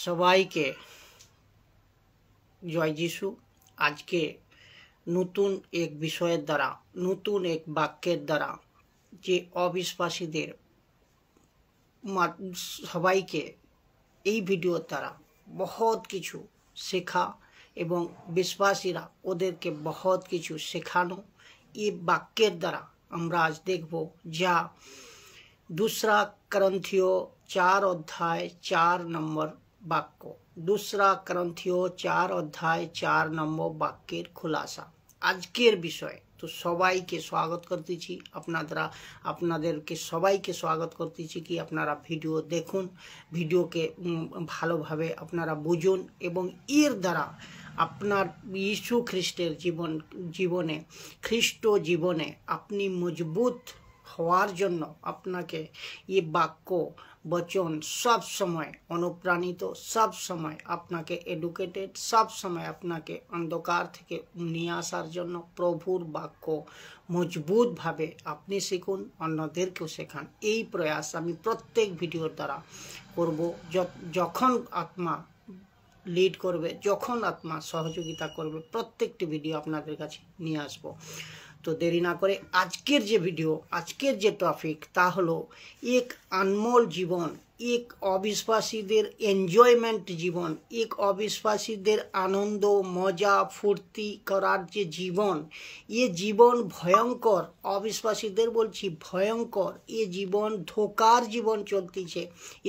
সবাইকে জয় যিশু। আজকে নতুন এক বিষয়ের দ্বারা, নতুন এক বাক্যের দ্বারা যে অবিশ্বাসীদের সবাইকে এই ভিডিওর দ্বারা বহুত কিছু শেখা এবং বিশ্বাসীরা ওদেরকে বহুত কিছু শেখানো, এই বাক্যের দ্বারা আমরা আজ দেখব যা 2 করন্থীয় 4 অধ্যায় 4 নম্বর বাক্য। 2 করন্থীয় 4 অধ্যায় 4 নম্বর বাক্যের খুলাসা আজকের বিষয়। তো সবাইকে স্বাগত করতেছি, আপনাদেরকে সবাইকে স্বাগত করতেছি কি আপনারা ভিডিও দেখুন, ভিডিওকে ভালোভাবে আপনারা বুঝুন এবং এর দ্বারা আপনার যীশু খ্রিস্টের জীবনে খ্রিস্ট জীবনে আপনি মজবুত হওয়ার জন্য আপনাকে এই বাক্য বচন সব সময় অনুপ্রাণিত, সব সময় আপনাকে এডুকেটেড, সব সময় আপনাকে অন্ধকার থেকে নিয়ে আসার জন্য প্রভুর বাক্য মজবুতভাবে আপনি শিখুন, অন্যদেরকেও শেখান। এই প্রয়াস আমি প্রত্যেক ভিডিওর দ্বারা করব। যখন আত্মা লিড করবে, যখন আত্মা সহযোগিতা করবে, প্রত্যেকটি ভিডিও আপনাদের কাছে নিয়ে আসবো। তো দেরি না করে আজকের যে ভিডিও, আজকের যে টপিক তা হলো এক আনমোল জীবন, এক অবিশ্বাসীদের এনজয়মেন্ট জীবন, এক অবিশ্বাসীদের আনন্দ মজা ফুর্তি করার যে জীবন, এ জীবন ভয়ঙ্কর। অবিশ্বাসীদের বলছি ভয়ঙ্কর। এ জীবন ধোকার জীবন চলতিছে,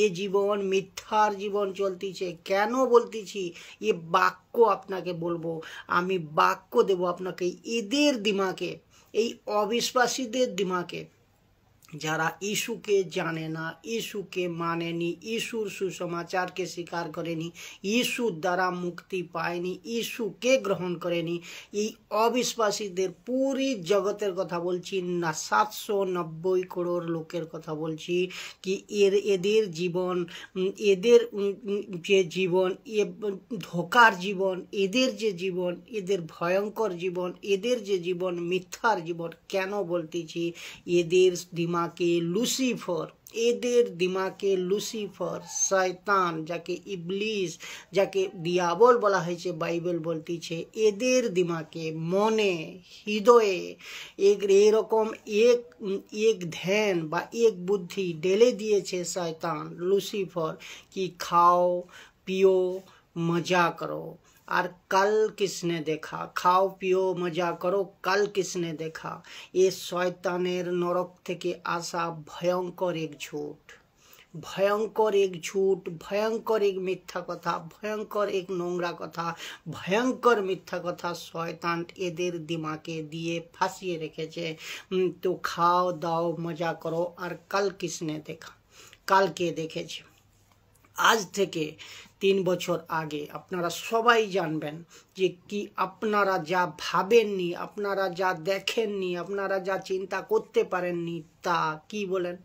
এ জীবন মিথ্যার জীবন চলতিছে। কেন বলতেছি? এ বাক্য আপনাকে বলবো, আমি বাক্য দেব আপনাকে এদের দিমাকে, এই অবিশ্বাসীদের দিমাকে, যারা ইস্যুকে জানে না, ইস্যুকে মানেনি, ইস্যুর সুসমাচারকে স্বীকার করেনি, ইস্যুর দ্বারা মুক্তি পায়নি, ইস্যুকে গ্রহণ করেনি, এই অবিশ্বাসীদের পুরী জগতের কথা বলছি না, 790 করোড় লোকের কথা বলছি কি এদের জীবন, এদের যে জীবন, এ ধোকার জীবন, এদের যে জীবন, এদের ভয়ঙ্কর জীবন, এদের যে জীবন মিথ্যার জীবন। কেন বলতেছি? এদের দিমাকে লুসিফার, এদের দিমাকে লুসিফার শয়তান, যাকে ইবলিস, যাকে দিয়াবল বলা হয়েছে বাইবেল বলতেছে, এদের দিমাকে মনে হৃদয়ে এরকম এক ধ্যান বা এক বুদ্ধি ঢেলে দিয়েছে শয়তান লুসিফার কি খাও পিও मजा करो और कल किसने देखा, खाओ पियो मजा करो कल किसने देखा। ये शयतानेर नरक থেকে আসা ভয়ঙ্কর এক ঝুট, ভয়ঙ্কর এক ঝুট, ভয়ঙ্কর এক মিথ্যা কথা, ভয়ঙ্কর এক নোংরা কথা, ভয়ঙ্কর মিথ্যা কথা শয়তান এদের দিমাকে দিয়ে ফাঁসিয়ে রেখেছে। তো খাও দাও মজা করো আর কাল কিসনে দেখা, কালকে দেখেছে। আজ থেকে 3 বছর আগে আপনারা সবাই জানবেন যে কি আপনারা যা ভাবেননি, আপনারা যা দেখেননি, আপনারা যা চিন্তা করতে পারেননি, তা কি বলেন,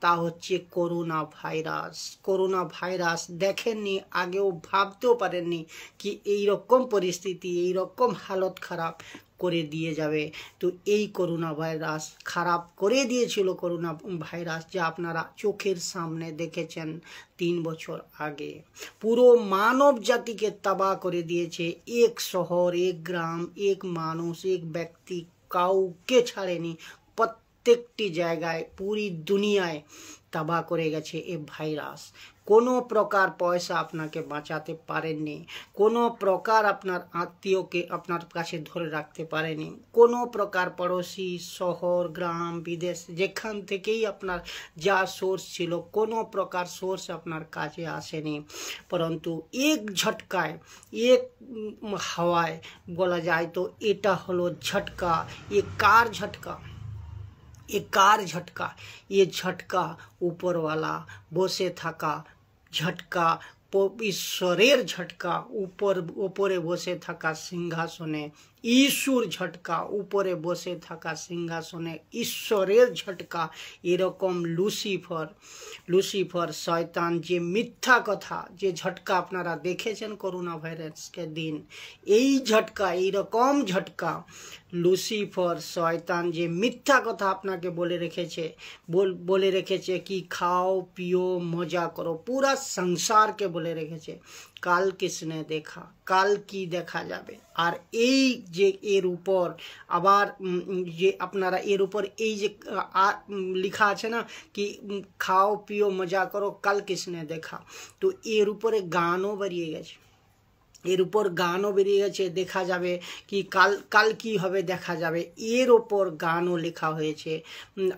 তা হচ্ছে করোনা ভাইরাস। করোনা ভাইরাস দেখেননি, আগেও ভাবতেও পারেননি কি এই রকম পরিস্থিতি, এই রকম হালত খারাপ করে দিয়ে যাবে। তো এই করোনা ভাইরাস খারাপ করে দিয়েছিল, করোনা ভাইরাস যা আপনারা চোখের সামনে দেখেছেন 3 বছর আগে। পুরো মানব জাতিকে তবাহ করে দিয়েছে। এক শহর, এক গ্রাম, এক মানুষ, এক ব্যক্তি কাউকে ছাড়েনি। প্রত্যেকটি জায়গায় পুরি দুনিয়ায় তবাহ করে গেছে এ ভাইরাস। কোনো প্রকার পয়সা আপনাকে বাঁচাতে পারেননি, কোনো প্রকার আপনার আত্মীয়কে আপনার কাছে ধরে রাখতে পারেনি, কোনো প্রকার পড়োশি, শহর, গ্রাম, বিদেশ যেখান থেকেই আপনার যা সোর্স ছিল, কোনো প্রকার সোর্স আপনার কাছে আসেনি। পরন্তু এক ঝটকায়, এক হাওয়ায় বলা যায় তো এটা হলো ঝটকা। এ কার ঝটকা? ये कार झटका, ये झटका ऊपर वाला बसे थाका झटका, ঈশ্বরের ঝটকা, উপরে বসে থাকা সিংহাসনে ইশুর ঝটকা, উপরে বসে থাকা সিংহাসনে ঈশ্বরের ঝটকা। এরকম লুসিফার শয়তান যে মিথ্যা কথা, যে ঝটকা আপনারা দেখেছেন করোনা ভাইরাসকে দিন, এই ঝটকা, এইরকম ঝটকা লুসিফার শয়তান যে মিথ্যা কথা আপনাকে বলে রেখেছে কি খাও পিও মজা করো, পুরা সংসারকে বলে রেখেছে কাল কিসনে দেখা, কাল কি দেখা যাবে। আর এই যে এর উপর আবার যে আপনারা এর উপর এই যে লেখা আছে না কি খাও পিও মজা করো কাল কিসনে দেখা, তো এর উপরে গানও বেরিয়ে গেছে, এর উপর গানও বেরিয়ে গেছে, দেখা যাবে কি কাল কি হবে দেখা যাবে, এর ওপর গানও লেখা হয়েছে।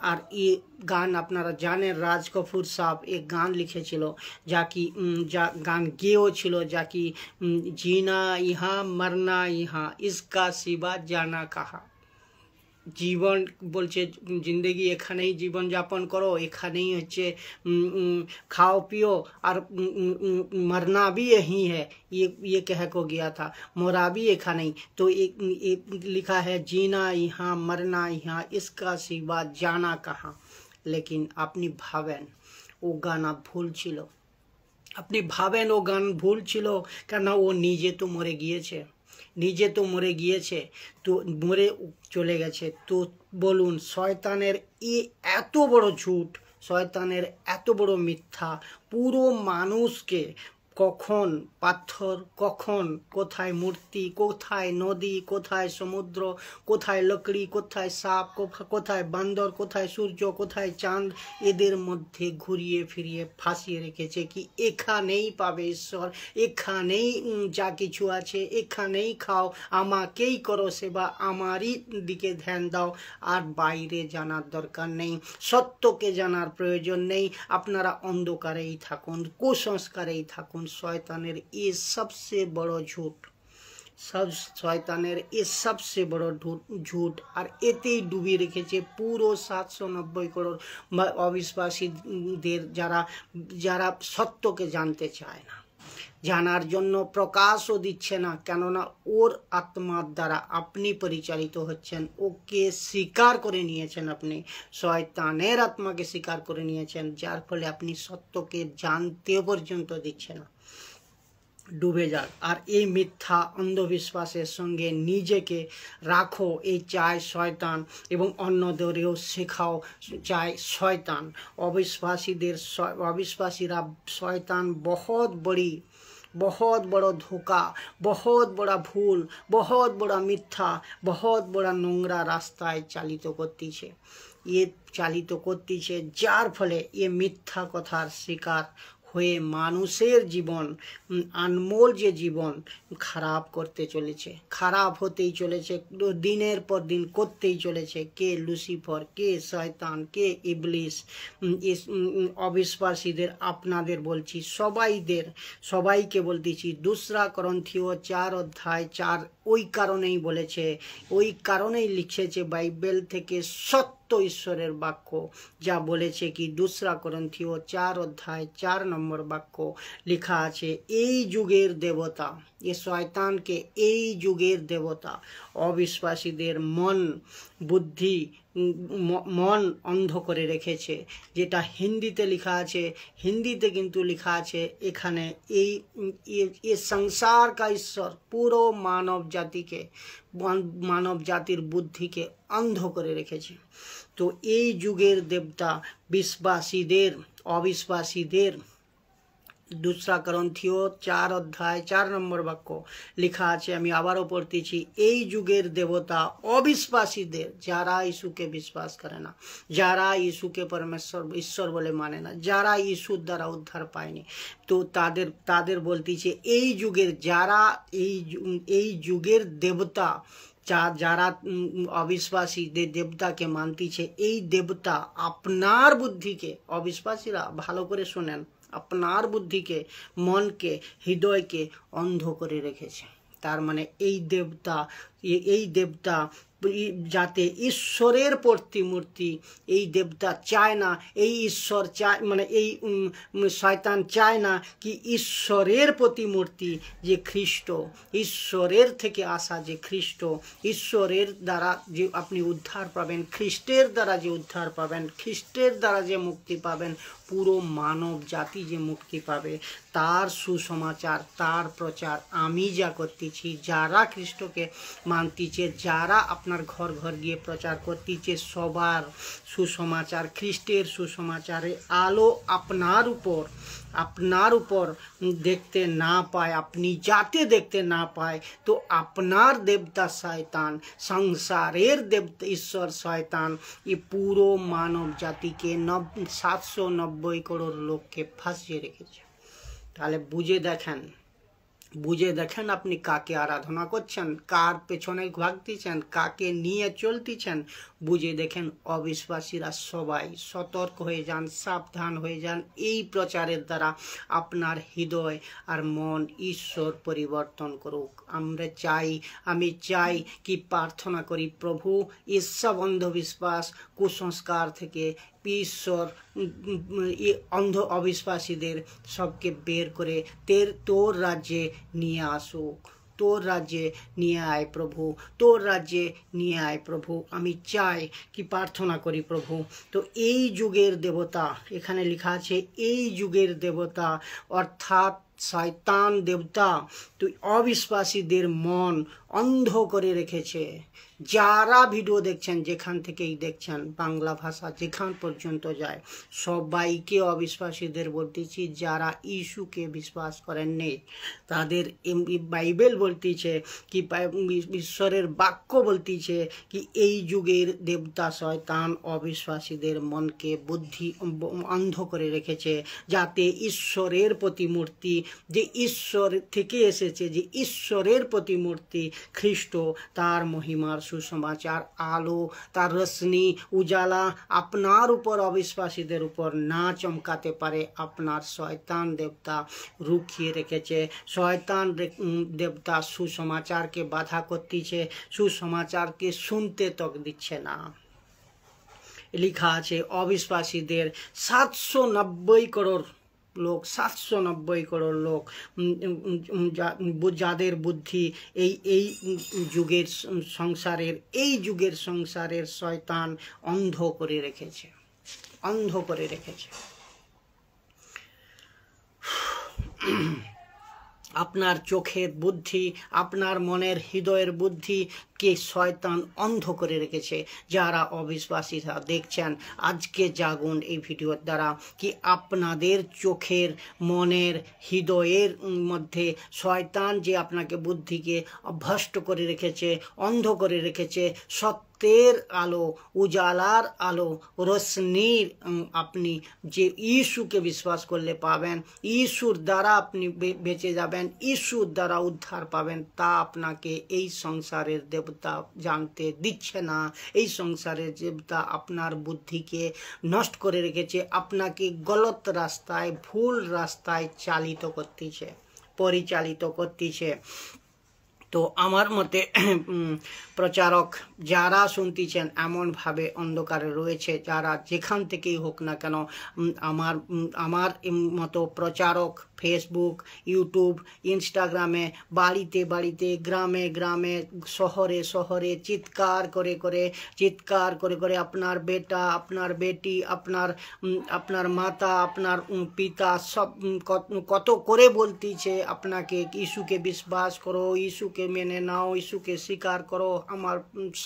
আর এই গান আপনারা জানেন রাজ কপুর সাহেব এক গান লিখেছিল, যা গান গেয়েও ছিল, যা কি জিনা ইহা মরনা ইহা ইসকা সিবা জানা কাহা। জীবন বলছে জিন্দগি এখানেই জীবন যাপন করো, এখানেই হচ্ছে খাও পিও, আর मरना भी यही है, ये कह को गया था, मोरा भी एखानेई। तो एक लिखा है जीना यहाँ मरना यहाँ इसका सिवा जाना कहाँ। लेकिन আপনি ভাবেন ও গান ভুল ছিল, আপনি ভাবেন ও গান ভুল ছিল, কেন ও নিজে তো মরে গিয়েছে, তো মরে চলে গেছে। তো বলুন শয়তানের এত বড় ঝুট, শয়তানের এত বড় মিথ্যা, পুরো মানুষকে কখন পাথর, কখন কোথায় মূর্তি, কোথায় নদী, কোথায় সমুদ্র, কোথায় লকড়ি, কোথায় সাপ, কোথায় বান্দর, কোথায় সূর্য, কোথায় চাঁদ, এদের মধ্যে ঘুরিয়ে ফিরিয়ে ফাঁসিয়ে রেখেছে কি এখানেই পাবে ঈশ্বর, এখানেই যা কিছু আছে এখানেই খাও, আমাকেই করো সেবা, আমারই দিকে ধ্যান দাও, আর বাইরে জানার দরকার নেই, সত্যকে জানার প্রয়োজন নেই, আপনারা অন্ধকারেই থাকুন, কুসংস্কারেই থাকুন। শয়তানের এ সবচেয়ে বড় ঝুট, শয়তানের এ সবচেয়ে বড় ঝুট। আর এতেই ডুবিয়ে রেখেছে পুরো 790 করোড় অবিশ্বাসীদের, যারা সত্যকে জানতে চায় না, জানার জন্য প্রকাশও দিচ্ছে না, কেননা ওর আত্মার দ্বারা আপনি পরিচালিত হচ্ছেন, ওকে স্বীকার করে নিয়েছেন, আপনি শয়তানের আত্মাকে স্বীকার করে নিয়েছেন, যার ফলে আপনি সত্যকে জানতে পর্যন্ত দিচ্ছে না, ডুবে যাক। আর এই মিথ্যা অন্ধবিশ্বাসের সঙ্গে নিজেকে রাখো, এই চায় শয়তান, এবং অন্যদেরও শেখাও চায় শয়তান। অবিশ্বাসীরা শয়তান बहुत बड़ा धोखा, बहुत बड़ा भूल, बहुत बड़ा मिथ्या, बहुत बड़ा নোংরা রাস্তায় চালিত করতেছে, যার ফলে এ মিথ্যা কথার শিকার হয়ে মানুষের জীবন, আনমোল যে জীবন খারাপ করতে চলেছে, খারাপ হতেই চলেছে, দিনের পর দিন করতেই চলেছে। কে লুসিফার, কে শয়তান, কে ইবলিস। অবিশ্বাসীদের আপনাদের বলছি, সবাইকে বলতেছি, 2 করন্থীয় 4:4 ওই কারণেই বলেছে, ওই কারণেই লিখেছে বাইবেল থেকে সত্য ঈশ্বরের বাক্য, যা বলেছে কি 2 করন্থীয় 4:4 নম্বর বাক্য লেখা আছে, এই যুগের দেবতা, এ শয়তানকে এই যুগের দেবতা অবিশ্বাসীদের মন অন্ধ করে রেখেছে। যেটা হিন্দিতে লেখা আছে, হিন্দিতে কিন্তু লেখা আছে এখানে, এই সংসার কা ঈশ্বর পুরো মানব জাতির বুদ্ধিকে অন্ধ করে রেখেছে। তো এই যুগের দেবতা অবিশ্বাসীদের 2 করন্থীয় 4:4 নম্বর বাক্য লেখা আছে, আমি আবারও পড়তেছি, এই যুগের দেবতা অবিশ্বাসীদের, যারা ইশুকে বিশ্বাস করে না, যারা ইশুকে ঈশ্বর বলে মানে না, যারা ইশুর দ্বারা উদ্ধার পায়নি, তো তাদের বলতেছে এই যুগের এই যুগের দেবতা, যারা অবিশ্বাসীদের দেবতাকে মানতেছে, এই দেবতা আপনার বুদ্ধিকে, অবিশ্বাসীরা ভালো করে শোনেন, আপনার বুদ্ধিকে, মনকে, হৃদয়কে অন্ধ করে রেখেছে। তার মানে এই দেবতা যাতে ঈশ্বরের প্রতিমূর্তি এই দেবতা চায় না, এই ঈশ্বর চায় মানে এই শয়তান চায় না কি ঈশ্বরের প্রতিমূর্তি যে খ্রিস্ট, ঈশ্বরের থেকে আসা যে খ্রিস্ট, ঈশ্বরের দ্বারা যে আপনি উদ্ধার পাবেন, খ্রিস্টের দ্বারা যে উদ্ধার পাবেন, খ্রিস্টের দ্বারা যে মুক্তি পাবেন, পুরো মানব জাতি যে মুক্তি পাবে, তার সুসমাচার, তার প্রচার আমি যা করতেছি, যারা খ্রিস্টকে মানতেছে, যারা আপনার ঘর ঘর গিয়ে প্রচার করতেছে, সবার সুসমাচার, খ্রিস্টের সুসমাচারে আলো আপনার উপর দেখতে না পায়, আপনি যাতে দেখতে না পায়, তো আপনার দেবতা শয়তান, সংসারের দেবতা ঈশ্বর শয়তান ये পুরো মানব জাতিকে 790 করোড় লোককে ফাঁসিয়ে রেখেছে। তাহলে বুঝে দেখেন আপনি কাকে আরাধনা করছেন, কার পেছনে ভাগতেছেন, কাকে নিয়ে চলতেছেন। বুঝে দেখেন অবিশ্বাসীরা সবাই সতর্ক হয়ে যান, সাবধান হয়ে যান। এই প্রচারের দ্বারা আপনার হৃদয় আর মন ঈশ্বর পরিবর্তন করুক। আমি চাই কি প্রার্থনা করি, প্রভু এসব অন্ধবিশ্বাস কুসংস্কার থেকে ঈশ্বর অন্ধ অবিশ্বাসীদের সবকে বের করে তোর রাজ্যে নিয়ে আসুক, তোর রাজ্যে নিয়ে আয় প্রভু, তোর রাজ্যে নিয়ে আয় প্রভু। আমি চাই কি প্রার্থনা করি প্রভু। তো এই যুগের দেবতা, এখানে লেখা আছে এই যুগের দেবতা অর্থাৎ শয়তান দেবতা তো অবিশ্বাসীদের মন অন্ধ করে রেখেছে। যারা ভিডিও দেখছেন, যেখান থেকেই দেখছেন, বাংলা ভাষা যেখান পর্যন্ত যায়, সবাইকে অবিশ্বাসীদের বলতেছি, যারা ইস্যুকে বিশ্বাস করেন নেই, তাদের বাইবেল বলতেছে কি, ঈশ্বরের বাক্য বলতেছে কি এই যুগের দেবতা শয়তান অবিশ্বাসীদের মনকে বুদ্ধি অন্ধ করে রেখেছে, যাতে ঈশ্বরের প্রতিমূর্তি যে ঈশ্বর থেকে এসেছে, যে ঈশ্বরের প্রতিমূর্তি খ্রিস্ট, তার মহিমার সুসমাচার আলো, তার রশ্মি উজালা আপনার উপর অবিশ্বাসীদের উপর না চমকাতে পারে, আপনার শয়তান দেবতা রুখিয়ে রেখেছে। শয়তান দেবতা সুসমাচারকে বাধা করতেছে, সুসমাচারকে শুনতে তক দিচ্ছে না। লেখা আছে অবিশ্বাসীদের 790 করোড় লোক, 790 করোড় লোক, যাদের বুদ্ধি এই যুগের সংসারের শয়তান অন্ধ করে রেখেছে। আপনার চোখের বুদ্ধি, আপনার মনের হৃদয়ের বুদ্ধি কে শয়তান অন্ধ করে রেখেছে। যারা অবিশ্বাসীরা দেখছেন, আজকে জাগুন এই ভিডিওর দ্বারা কি আপনাদের চোখের, মনের, হৃদয়ের মধ্যে শয়তান যে আপনাকে বুদ্ধিকে ভ্রষ্ট করে রেখেছে, অন্ধ করে রেখেছে, সত্যের আলো, উজালার আলো, রশ্মির আপনি যে ইস্যুকে বিশ্বাস করলে পাবেন, ইস্যুর দ্বারা আপনি বেঁচে যাবেন, ইস্যুর দ্বারা উদ্ধার পাবেন, তা আপনাকে এই সংসারের দেবতা জানতে দিচ্ছে না। এই সংসারের দেবতা আপনার বুদ্ধিকে নষ্ট করে রেখেছে, আপনাকে গলত রাস্তায়, ভুল রাস্তায় পরিচালিত করতেছে। তো আমার মতে প্রচারক যারা শুনতেছেন এমনভাবে অন্ধকারে রয়েছে, যারা যেখান থেকেই হোক না কেন, আমার মতো প্রচারক ফেসবুক, ইউটিউব, ইনস্টাগ্রামে, বাড়িতে বাড়িতে, গ্রামে গ্রামে, শহরে শহরে চিৎকার করে করে আপনার বেটা, আপনার বেটি, আপনার মাতা, আপনার পিতা সব কত করে বলতেছে আপনাকে ইস্যুকে বিশ্বাস করো, ইস্যুকে মেনে নাও, ইস্যুকে স্বীকার করো। আমার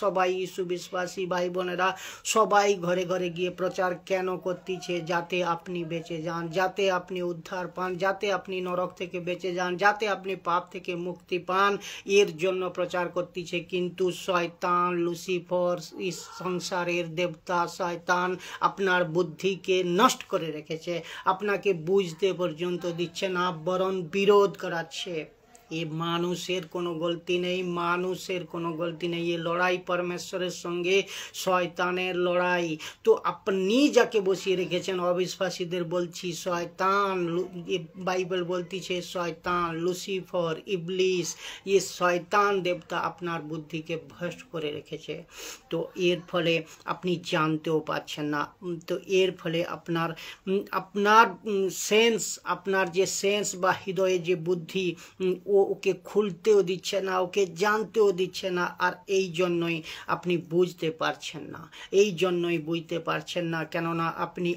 সবাই ইস্যু বিশ্বাসী ভাই বোনেরা সবাই ঘরে ঘরে গিয়ে প্রচার কেন করতেছে? যাতে আপনি বেঁচে যান, যাতে আপনি উদ্ধার পান, যাতে আপনি নরক থেকে বেঁচে যান, যাতে আপনি পাপ থেকে মুক্তি পান, এর জন্য প্রচার করতেছে। কিন্তু শয়তান, লুসিফার, সংসারের দেবতা শয়তান আপনার বুদ্ধিকে নষ্ট করে রেখেছে, আপনাকে বুঝতে পর্যন্ত দিচ্ছে না, বরং বিরোধ করাচ্ছে। ये মানুষের কোনো গলতি নেই, মানুষের কোনো গলতি নেই। ये লড়াই পরমেশ্বরের সঙ্গে শয়তানের লড়াই। তো আপনি যাকে বসিয়ে রেখেছেন, অবিশ্বাসীদের বলছি শয়তান, বাইবেল বলতিছে শয়তান, লুসিফার, ইবলিস, ये শয়তান দেবতা আপনার বুদ্ধিকে ভ্রষ্ট করে রেখেছে। তো এর ফলে আপনি জানতেও পারছেন না। তো এর ফলে আপনার সেন্স, আপনার যে সেন্স বা হৃদয়ে যে বুদ্ধি, ওকে খুলতেও দিচ্ছে না, ওকে জানতেও দিচ্ছে না। আর এই জন্যই আপনি বুঝতে পারছেন না, এই জন্যই বুঝতে পারছেন না, কেননা আপনি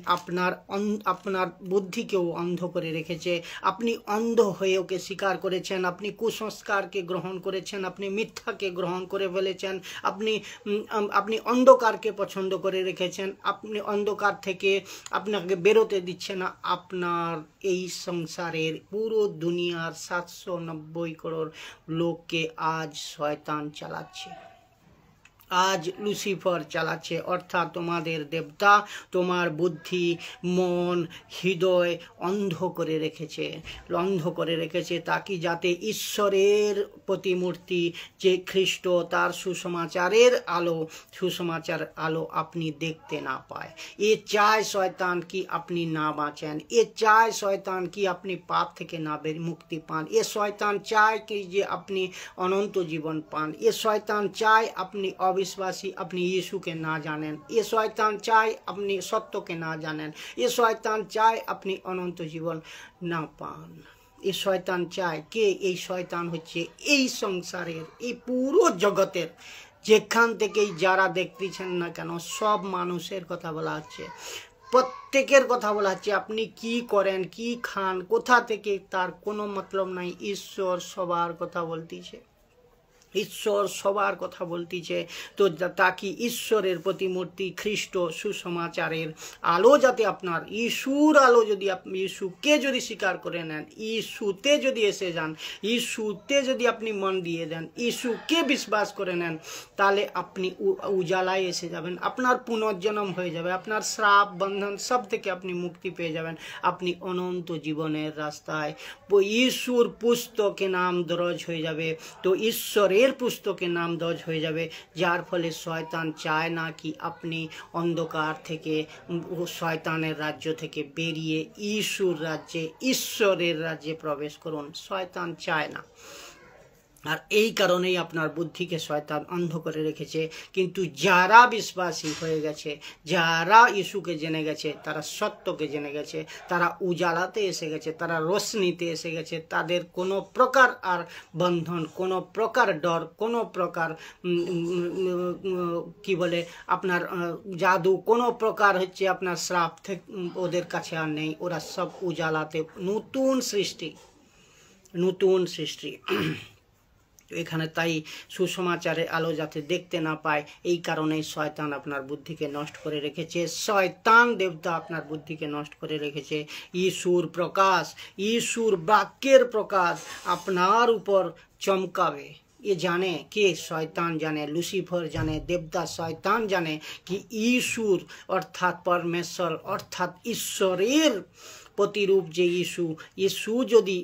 আপনার বুদ্ধিকেও অন্ধ করে রেখেছে। আপনি অন্ধ হয়ে ওকে স্বীকার করেছেন, আপনি কুসংস্কারকে গ্রহণ করেছেন, আপনি মিথ্যাকে গ্রহণ করে ফেলেছেন, আপনি অন্ধকারকে পছন্দ করে রেখেছেন। আপনি অন্ধকার থেকে আপনাকে বেরোতে দিচ্ছে না। আপনার এই সংসারের পুরো দুনিয়ার 790 করোড় লোককে আজ শয়তান চালাচ্ছে, আজ লুসিফার চালাচ্ছে, অর্থাৎ তোমাদের দেবতা তোমার বুদ্ধি, মন, হৃদয় অন্ধ করে রেখেছে, তাকে যাতে ঈশ্বরের প্রতিমূর্তি যে খ্রিস্ট, তার সুসমাচার আলো আপনি দেখতে না পায়। এ চায় শয়তান কি আপনি না বাঁচেন, এ চায় শয়তান কি আপনি পাপ থেকে না মুক্তি পান, এ শয়তান চায় কি যে আপনি অনন্ত জীবন পান, এ শয়তান চায় আপনি অবিশ্বাসী, আপনি यीशुকে না জানেন, এ শয়তান চায় আপনি সত্যকে না জানেন, এ শয়তান চায় আপনি অনন্ত জীবন না পান। এ শয়তান চায় কে? এই শয়তান হচ্ছে এই সংসারের, এই পুরো জগতের যেখান থেকেই যারা দেখতেছেন না কেন, সব মানুষের কথা বলা হচ্ছে, প্রত্যেকের কথা বলা হচ্ছে। আপনি কি করেন, কি খান, কোথা থেকে, তার কোনো মতলব নাই। ঈশ্বর সবার কথা বলতেছে, ঈশ্বর সবার কথা বলতেছে। তো তাকে ঈশ্বরের প্রতিমূর্তি খ্রিস্ট সুসমাচারের আলো যাতে আপনার, ইস্যুর আলো যদি আপনি ইস্যুকে যদি স্বীকার করে নেন, ইস্যুতে যদি এসে যান, ইস্যুতে যদি আপনি মন দিয়ে দেন, ইস্যুকে বিশ্বাস করে নেন, তাহলে আপনি উজালায় এসে যাবেন, আপনার পুনর্জন্ম হয়ে যাবে, আপনার শ্রাপ বন্ধন সব থেকে আপনি মুক্তি পেয়ে যাবেন, আপনি অনন্ত জীবনের রাস্তায় ইস্যুর পুস্তকে নাম দরজ হয়ে যাবে। তো ঈশ্বরের পুস্তকে নাম দর্জ হয়ে যাবে, যার ফলে শয়তান চায় না কি আপনি অন্ধকার থেকে, শয়তানের রাজ্য থেকে বেরিয়ে ঈশ্বর রাজ্যে, ঈশ্বরের রাজ্যে প্রবেশ করুন। শয়তান চায় না, আর এই কারণেই আপনার বুদ্ধিকে শয়তান অন্ধ করে রেখেছে। কিন্তু যারা বিশ্বাসী হয়ে গেছে, যারা ইস্যুকে জেনে গেছে, তারা সত্যকে জেনে গেছে, তারা উজালাতে এসে গেছে, তারা রোশনিতে এসে গেছে, তাদের কোনো প্রকার আর বন্ধন, কোনো প্রকার ডর, কোনো প্রকার কি বলে আপনার জাদু, কোনো প্রকার হচ্ছে আপনার শ্রাপ থেকে ওদের কাছে আর নেই। ওরা সব উজালাতে, নতুন সৃষ্টি। এখানে তাই সুসমাচারের আলো যাতে দেখতে না পায়, এই কারণেই শয়তান আপনার বুদ্ধিকে নষ্ট করে রেখেছে, শয়তান দেবতা আপনার বুদ্ধিকে নষ্ট করে রেখেছে। ইস্যুর প্রকাশ, ইস্যুর বাক্যের প্রকাশ আপনার উপর চমকাবে। ये जाने कि शैतान जाने, लुसिफर जाने, देवता शैतान जाने कि ईश्वर अर्थात परमेश्वर अर्थात ईश्वरेर प्रतिरूप जे यीशु यदि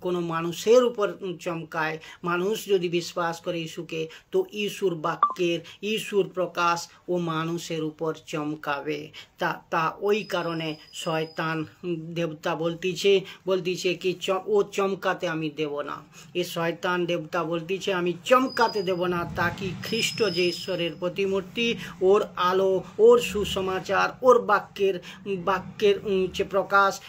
कोनो मानुषेर ऊपर चमकाय, मानुष यदि विश्वास करे यीशुके, तो ईश्वर वाक्येर, ईश्वर प्रकाश ओ मानुषेर ऊपर चमकावे। ता ओई कारणे शयतान देवता बोलतिछे कि ओ चमकाते आमी देब ना। ए शयतान देवता बोलतिछे आमी चमकाते देब ना, ताकि ख्रिस्ट जे ईश्वरेर प्रतिमूर्ति, ओर आलो, ओर सुसमाचार, ओर वाक्येर जे प्रकाश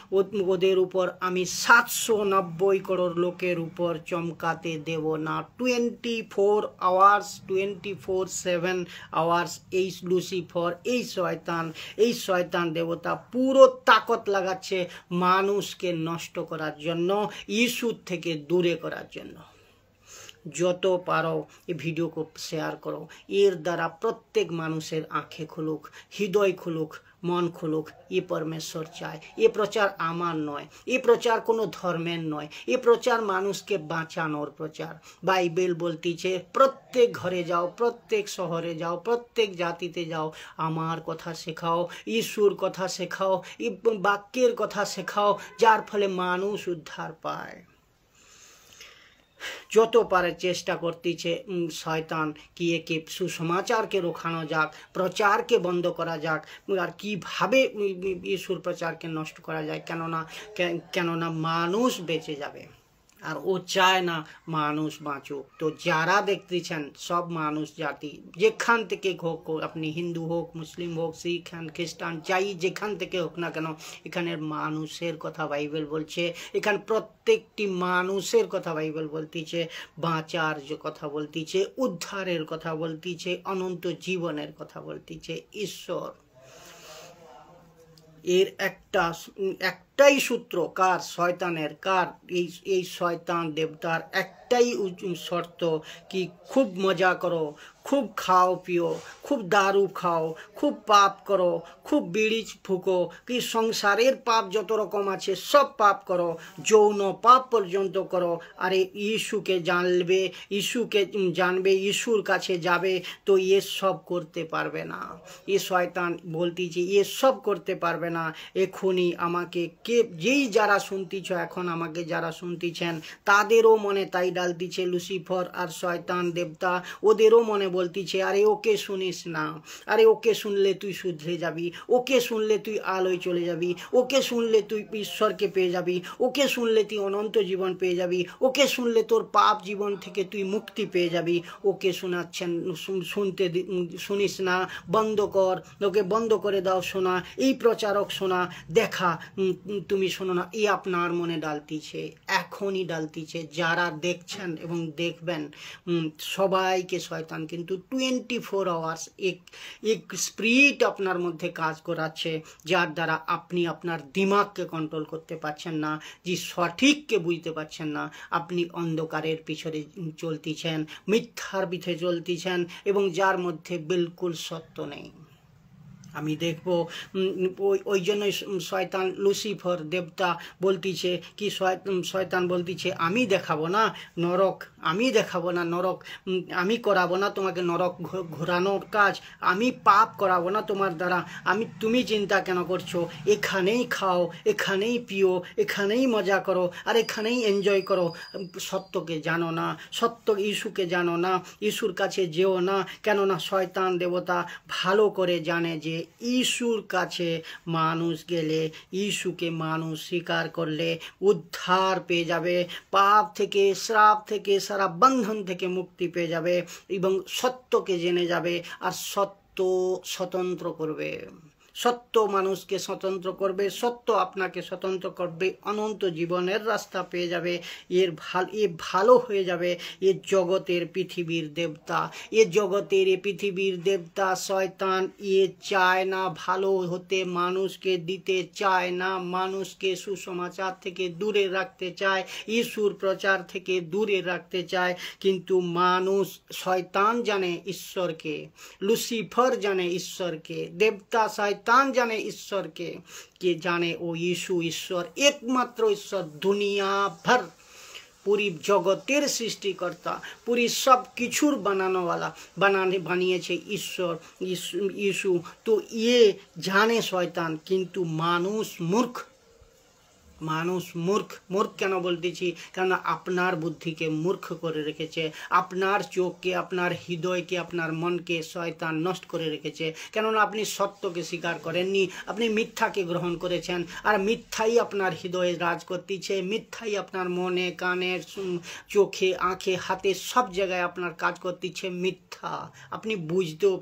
ওদের উপর আমি 790 করোড় লোকের উপর চমকাতে দেব না। 24 আওয়ার্স, 24/7 আওয়ার্স এই লুসিফার, এই শয়তান দেবতা পুরো তাকত লাগাচ্ছে মানুষকে নষ্ট করার জন্য, ইস্যুর থেকে দূরে করার জন্য। যত পারো এই ভিডিওকে শেয়ার করো, এর দ্বারা প্রত্যেক মানুষের আঁখে খুলুক, হৃদয় খুলুক, মন খুলুক। এ পরমেশ্বর চায়। এ প্রচার আমার নয়, এ প্রচার কোনো ধর্মের নয়, এ প্রচার মানুষকে বাঁচানোর প্রচার। বাইবেল বলতিছে প্রত্যেক ঘরে যাও, প্রত্যেক শহরে যাও, প্রত্যেক জাতিতে যাও, আমার কথা শেখাও, ঈশ্বর কথা শেখাও, বাক্যের কথা শেখাও, যার ফলে মানুষ উদ্ধার পায়। যত পারে চেষ্টা করতেছে শয়তান কি একে সুসমাচারকে রোখানো যাক, প্রচারকে বন্ধ করা যাক, আর কিভাবে ইস্যুর প্রচারকে নষ্ট করা যায়। কেননা মানুষ বেঁচে যাবে, আর ও চায় না মানুষ বাঁচুক। তো যারা দেখতেছেন সব মানুষ জাতি, যেখান থেকে হোক, আপনি হিন্দু হোক, মুসলিম হোক, শিখ খ্রিস্টান, যাই যেখান থেকে হোক না কেন, এখানের মানুষের কথা বাইবেল বলছে। এখানে প্রত্যেকটি মানুষের কথা বাইবেল বলতেছে, বাঁচার যে কথা বলতেছে, উদ্ধারের কথা বলতেছে, অনন্ত জীবনের কথা বলতেছে। ঈশ্বর এর একটাই সূত্র, কার? শয়তানের। কার? এই শয়তান দেবতার একটাই শর্ত কি খুব মজা করো, খুব খাও পিও, খুব দারু খাও, খুব পাপ করো, খুব বিড়ি ফুঁকো, কি সংসারের পাপ যত রকম আছে সব পাপ করো, যৌন পাপ পর্যন্ত করো। আরে ইস্যুকে জানবে, ইস্যুর কাছে যাবে, তো সব করতে পারবে না। শয়তান বলতেছে সব করতে পারবে না। এখনই আমাকে যেই যারা শুনতেছ, এখন আমাকে যারা শুনতেছেন, তাদেরও মনে তাই ডালতিছে লুসিফার আর শয়তান দেবতা, ওদেরও মনে বলতিছে আরে ওকে শুনিস না, আরে ওকে শুনলে তুই শুধরে যাবি, ওকে শুনলে তুই আলোয় চলে যাবি, ওকে শুনলে তুই ঈশ্বরকে পেয়ে যাবি, ওকে শুনলে তুই অনন্ত জীবন পেয়ে যাবি, ওকে শুনলে তোর পাপ জীবন থেকে তুই মুক্তি পেয়ে যাবি। ওকে শোনাচ্ছেন, শুনিস না, বন্ধ কর, ওকে বন্ধ করে দাও শোনা, এই প্রচারক শোনা, দেখা তুমি শোনো না। আপনার মনে ডালতিছে, এখনই ডালতিছে। যারা দেখছেন এবং দেখবেন সবাইকে শয়তান কিন্তু 24 আওয়ার্স এক স্পিরিট আপনার মধ্যে কাজ করাচ্ছে, যার দ্বারা আপনি আপনার দিমাগকে কন্ট্রোল করতে পারছেন না, যে সঠিককে বুঝতে পারছেন না। আপনি অন্ধকারের পিছনে চলতেছেন, মিথ্যার পিছনে চলতেছেন, এবং যার মধ্যে বিলকুল সত্য নেই। আমি দেখব ওই জন্যই শয়তান লুসিফার দেবতা বলতিছে কি, শয়তান বলতিছে আমি দেখাবো না নরক, আমি দেখাবো না নরক, আমি করাবো না তোমাকে নরক ঘোরানোর কাজ, আমি পাপ করাবো না তোমার দ্বারা, তুমি চিন্তা কেন করছো? এখানেই খাও, এখানেই পিও, এখানেই মজা করো, আর এখানেই এনজয় করো। সত্যকে জানো না, ইস্যুকে জানো না, ইস্যুর কাছে যেও না। কেননা শয়তান দেবতা ভালো করে জানে যে ইস্যুর কাছে মানুষ গেলে, ইস্যুকে মানুষ স্বীকার করলে উদ্ধার পেয়ে যাবে, পাপ থেকে, শ্রাপ থেকে, সারা বন্ধন থেকে মুক্তি পেয়ে যাবে, এবং সত্যকে জেনে যাবে, আর সত্য স্বতন্ত্র করবে। সত্য মানুষকে স্বতন্ত্র করবে, সত্য আপনাকে স্বতন্ত্র করবে, অনন্ত জীবনের রাস্তা পেয়ে যাবে। এ ভালো হয়ে যাবে। এ জগতের পৃথিবীর দেবতা, পৃথিবীর দেবতা শয়তান, চায় না ভালো হতে, মানুষকে দিতে চায় না, মানুষকে সুসমাচার থেকে দূরে রাখতে চায়, ইস্যুর প্রচার থেকে দূরে রাখতে চায়। কিন্তু মানুষ, শয়তান জানে ঈশ্বরকে, লুসিফার জানে ঈশ্বরকে, দেবতা শয়তান জানে ঈশ্বরকে। কে জানে? ও ইস্যু ঈশ্বর, একমাত্র ঈশ্বর, দুনিয়া ভর পুরি জগতের সৃষ্টিকর্তা, পুরি সব কিছুর বানিয়েছে ঈশ্বর, ইস্যু। তো জানে শয়তান, কিন্তু মানুষ মূর্খ। মূর্খ কেন বলতেছি? কেন আপনার বুদ্ধিকে মূর্খ করে রেখেছে, আপনার চোখকে, আপনার হৃদয়কে, আপনার মনকে শয়তান নষ্ট করে রেখেছে। কেননা আপনি সত্যকে স্বীকার করেননি, আপনি মিথ্যাকে গ্রহণ করেছেন, আর মিথ্যাই আপনার হৃদয়ে রাজ করতেছে, মিথ্যাই আপনার মনে, কানে, চোখে, আঁখে, হাতে, সব জায়গায় আপনার কাজ করতেছে মিথ্যা। আপনি বুঝতেও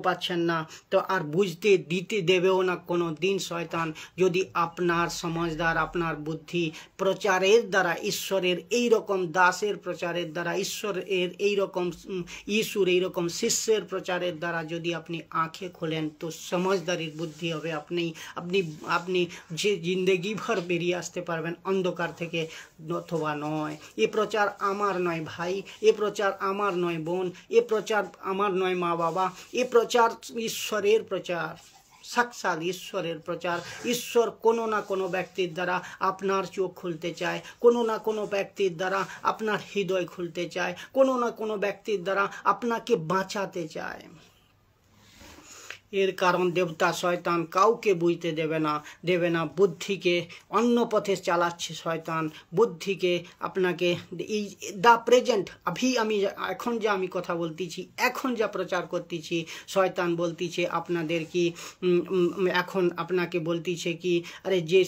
পারছেন না, তো আর বুঝতে দিতে দেবেও না কোনো দিন শয়তান, যদি আপনার সমঝদার, আপনার বুদ্ধি প্রচারের দ্বারা, ঈশ্বরের এইরকম দাসের প্রচারের দ্বারা, ঈশ্বরের এইরকম ইস্যুর এইরকম শিষ্যের প্রচারের দ্বারা যদি আপনি আঁখে খোলেন, তো সমঝদারির বুদ্ধি হবে, আপনি যে জিন্দেগি ভর বেরিয়ে আসতে পারবেন অন্ধকার থেকে। অথবা নয়, এ প্রচার আমার নয় ভাই, এ প্রচার আমার নয় বোন, এ প্রচার আমার নয় মা বাবা, এ প্রচার ঈশ্বরের প্রচার, সাক্ষাৎ ঈশ্বরের প্রচার। ঈশ্বর কোনো না কোনো ব্যক্তির দ্বারা আপনার চোখ খুলতে চায়, কোনো না কোনো ব্যক্তির দ্বারা আপনার হৃদয় খুলতে চায়, কোনো না কোনো ব্যক্তির দ্বারা আপনাকে বাঁচাতে চায়। এর কারণ দেবতা শয়তান কাউকে বুঝতে দেবে না বুদ্ধিকে অন্য পথে চালাচ্ছে শয়তান বুদ্ধিকে আপনাকে এই দা প্রেজেন্ট আমি এখন যা আমি কথা বলতেছি এখন যা প্রচার করতেছি শয়তান বলতেছে আপনাদের কি এখন আপনাকে বলতেছে কি আরে যে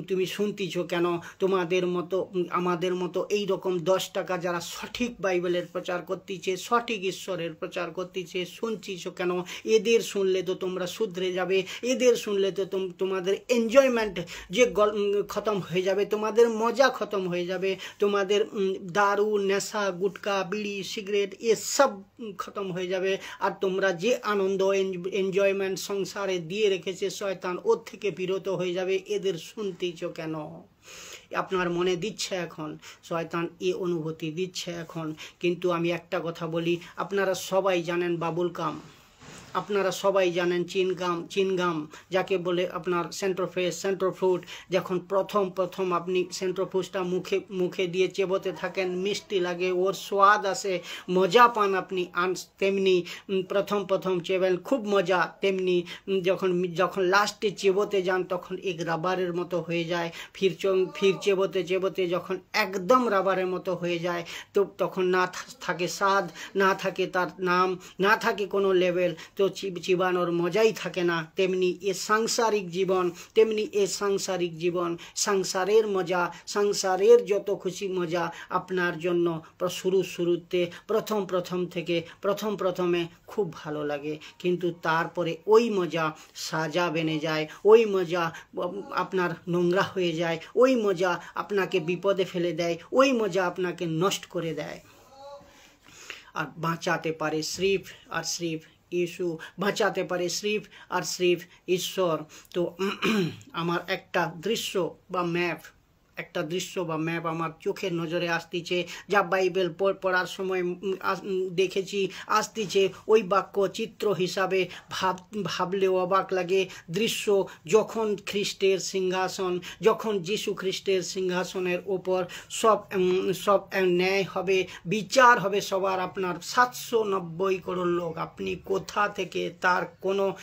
তুমি শুনতেছ কেন তোমাদের মতো আমাদের মতো এই রকম 10 টাকা যারা সঠিক বাইবেলের প্রচার করতেছে সঠিক ঈশ্বরের প্রচার করতেছে শুনছিস কেন এদের শুনলে তো তোমরা শুধরে যাবে এদের শুনলে তো তোমাদের এনজয়মেন্ট যে খতম হয়ে যাবে তোমাদের মজা খতম হয়ে যাবে তোমাদের দারু নেশা গুটকা বিড়ি সিগারেট এসব খতম হয়ে যাবে আর তোমরা যে আনন্দ এনজয়মেন্ট সংসারে দিয়ে রেখেছে শয়তান ওর থেকে বিরত হয়ে যাবে এদের শুনতেইছ কেন আপনার মনে দিচ্ছে এখন শয়তান এই অনুভূতি দিচ্ছে এখন কিন্তু আমি একটা কথা বলি আপনারা সবাই জানেন বাবুল কাম আপনারা সবাই জানেন চিনগাম যাকে বলে আপনার সেন্ট্রোফ্রুট যখন প্রথম আপনি সেন্ট্রোফ্রুটটা মুখে দিয়ে চেবোতে থাকেন মিষ্টি লাগে ওর স্বাদ আসে মজা পান আপনি তেমনি প্রথম চেবেন খুব মজা তেমনি যখন লাস্টে চেবোতে যান তখন এক রাবারের মতো হয়ে যায় ফির চেবোতে যখন একদম রাবারের মতো হয়ে যায় তো তখন না থাকে স্বাদ না থাকে তার নাম না থাকে কোনো লেভেল তো চিবানোর মজাই থাকে না তেমনি এ সাংসারিক জীবন সংসারের মজা সংসারের যত খুশি মজা আপনার জন্য শুরুতে প্রথমে খুব ভালো লাগে কিন্তু তারপরে ওই মজা সাজা বেনে যায় ওই মজা আপনার নোংরা হয়ে যায় ওই মজা আপনাকে বিপদে ফেলে দেয় ওই মজা আপনাকে নষ্ট করে দেয় আর বাঁচাতে পারে স্রেফ আর স্রেফ ইসু বাঁচাতে পারে স্রেফ আর স্রেফ ঈশ্বর তো আমার একটা দৃশ্য বা ম্যাপ আমার চোখের নজরে আসতেছে যা বাইবেল পড়ার সময় দেখেছি আসতেছে ওই বাক্য চিত্র হিসাবে ভাবলে অবাক লাগে দৃশ্য যখন যীশু খ্রিস্টের সিংহাসনের ওপর সব ন্যায় হবে বিচার হবে সবার আপনার 790 করোড় লোক আপনি কোথা থেকে তার কোনো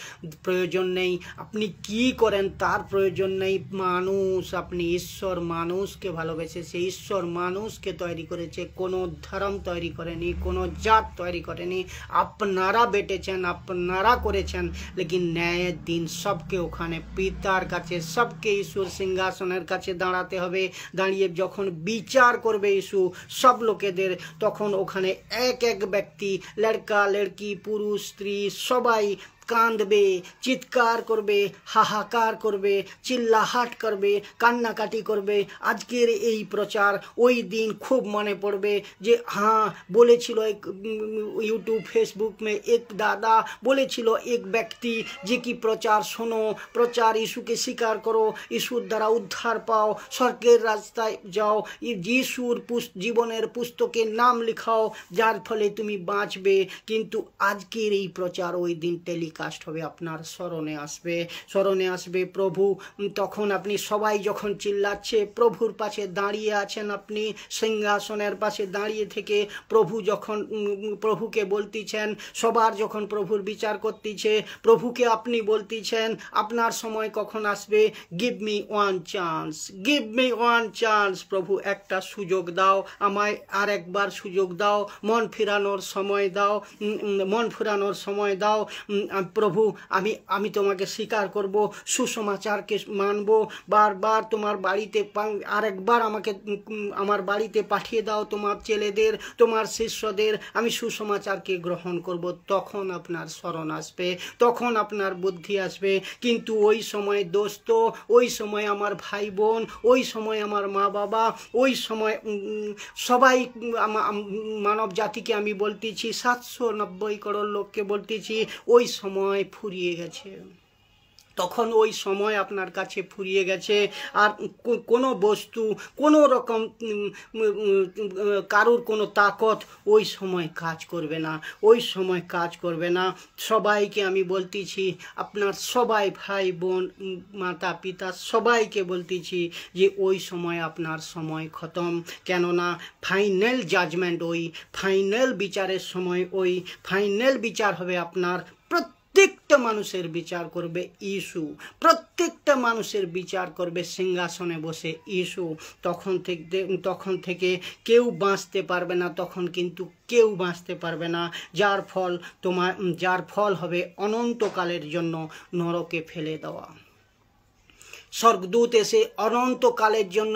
প্রয়োজন নেই আপনি কি করেন তার প্রয়োজন নেই মানুষ আপনি ঈশ্বর মানুষকে ভালোবেসে সেই ঈশ্বর মানুষকে তৈরি করেছে কোনো ধর্ম তৈরি করেনি কোনো জাত তৈরি করেনি আপনারা বেটেছেন আপনারা করেছেন লেকিন ন্যায়ের দিন সবকে ওখানে পিতার কাছে সবকে ঈশ্বর সিংহাসনের কাছে দাঁড়াতে হবে দাঁড়িয়ে যখন বিচার করবে ইস্যু সব লোকেদের তখন ওখানে এক ব্যক্তি লড়কা লড়কি পুরুষ স্ত্রী সবাই কাঁদবে চিৎকার করবে হাহাকার করবে চিল্লাহাট করবে কান্নাকাটি করবে আজকের এই প্রচার ওই দিন খুব মনে পড়বে যে হ্যাঁ বলেছিল এক ইউটিউব ফেসবুক में एक दादा বলেছিল এক ব্যক্তি যে কি প্রচার শোনো প্রচার ইস্যুকে স্বীকার করো ইস্যুর দ্বারা উদ্ধার পাও স্বর্গের রাস্তায় যাও যিশুর জীবনের পুস্তকে নাম লিখাও যার ফলে তুমি বাঁচবে কিন্তু আজকের এই প্রচার ওই দিন টেলিকাস্ট হবে আপনার স্মরণে আসবে প্রভু তখন আপনি সবাই যখন চিল্লাচ্ছে প্রভুর পাশে দাঁড়িয়ে আছেন আপনি সিংহাসনের পাশে দাঁড়িয়ে থেকে প্রভুকে বলতেছেন সবার যখন প্রভুর বিচার করতেছে প্রভুকে আপনি বলতেছেন আপনার সময় কখন আসবে গিভ মি ওয়ান চান্স প্রভু একটা সুযোগ দাও আমায় আর একবার সুযোগ দাও মন ফেরানোর সময় দাও প্রভু আমি তোমাকে স্বীকার করব সুসমাচারকে মানব বারবার তোমার বাড়িতে আরেকবার আমাকে আমার বাড়িতে পাঠিয়ে দাও তোমার ছেলেদের তোমার শিষ্যদের আমি সুসমাচারকে গ্রহণ করব তখন আপনার স্মরণ আসবে তখন আপনার বুদ্ধি আসবে কিন্তু ওই সময় দোস্ত ওই সময় আমার ভাই বোন ওই সময় আমার মা বাবা ওই সময় সবাই মানব জাতিকে আমি বলতেছি 790 করোড় লোককে বলতেছি ওই সময় ফুরিয়ে গেছে তখন ওই সময় আপনার কাছে ফুরিয়ে গেছে আর কোনো বস্তু কোনো রকম কারুর কোনো তাকত ওই সময় কাজ করবে না সবাইকে আমি বলতেছি আপনার সবাই ভাই বোন মাতা পিতা সবাইকে বলতেছি যে ওই সময় আপনার সময় খতম কেননা ফাইনাল জাজমেন্ট ওই ফাইনাল বিচারের সময় ওই ফাইনাল বিচার হবে আপনার প্রত্যেক প্রত্যেকটা মানুষের বিচার করবে ইসু, প্রত্যেকটা মানুষের বিচার করবে সিংহাসনে বসে ইসু। তখন থেকে কেউ বাঁচতে পারবে না, তখন কিন্তু কেউ বাঁচতে পারবে না, যার ফল হবে অনন্তকালের জন্য নরকে ফেলে দেওয়া। স্বর্গদূত এসে অনন্তকালের জন্য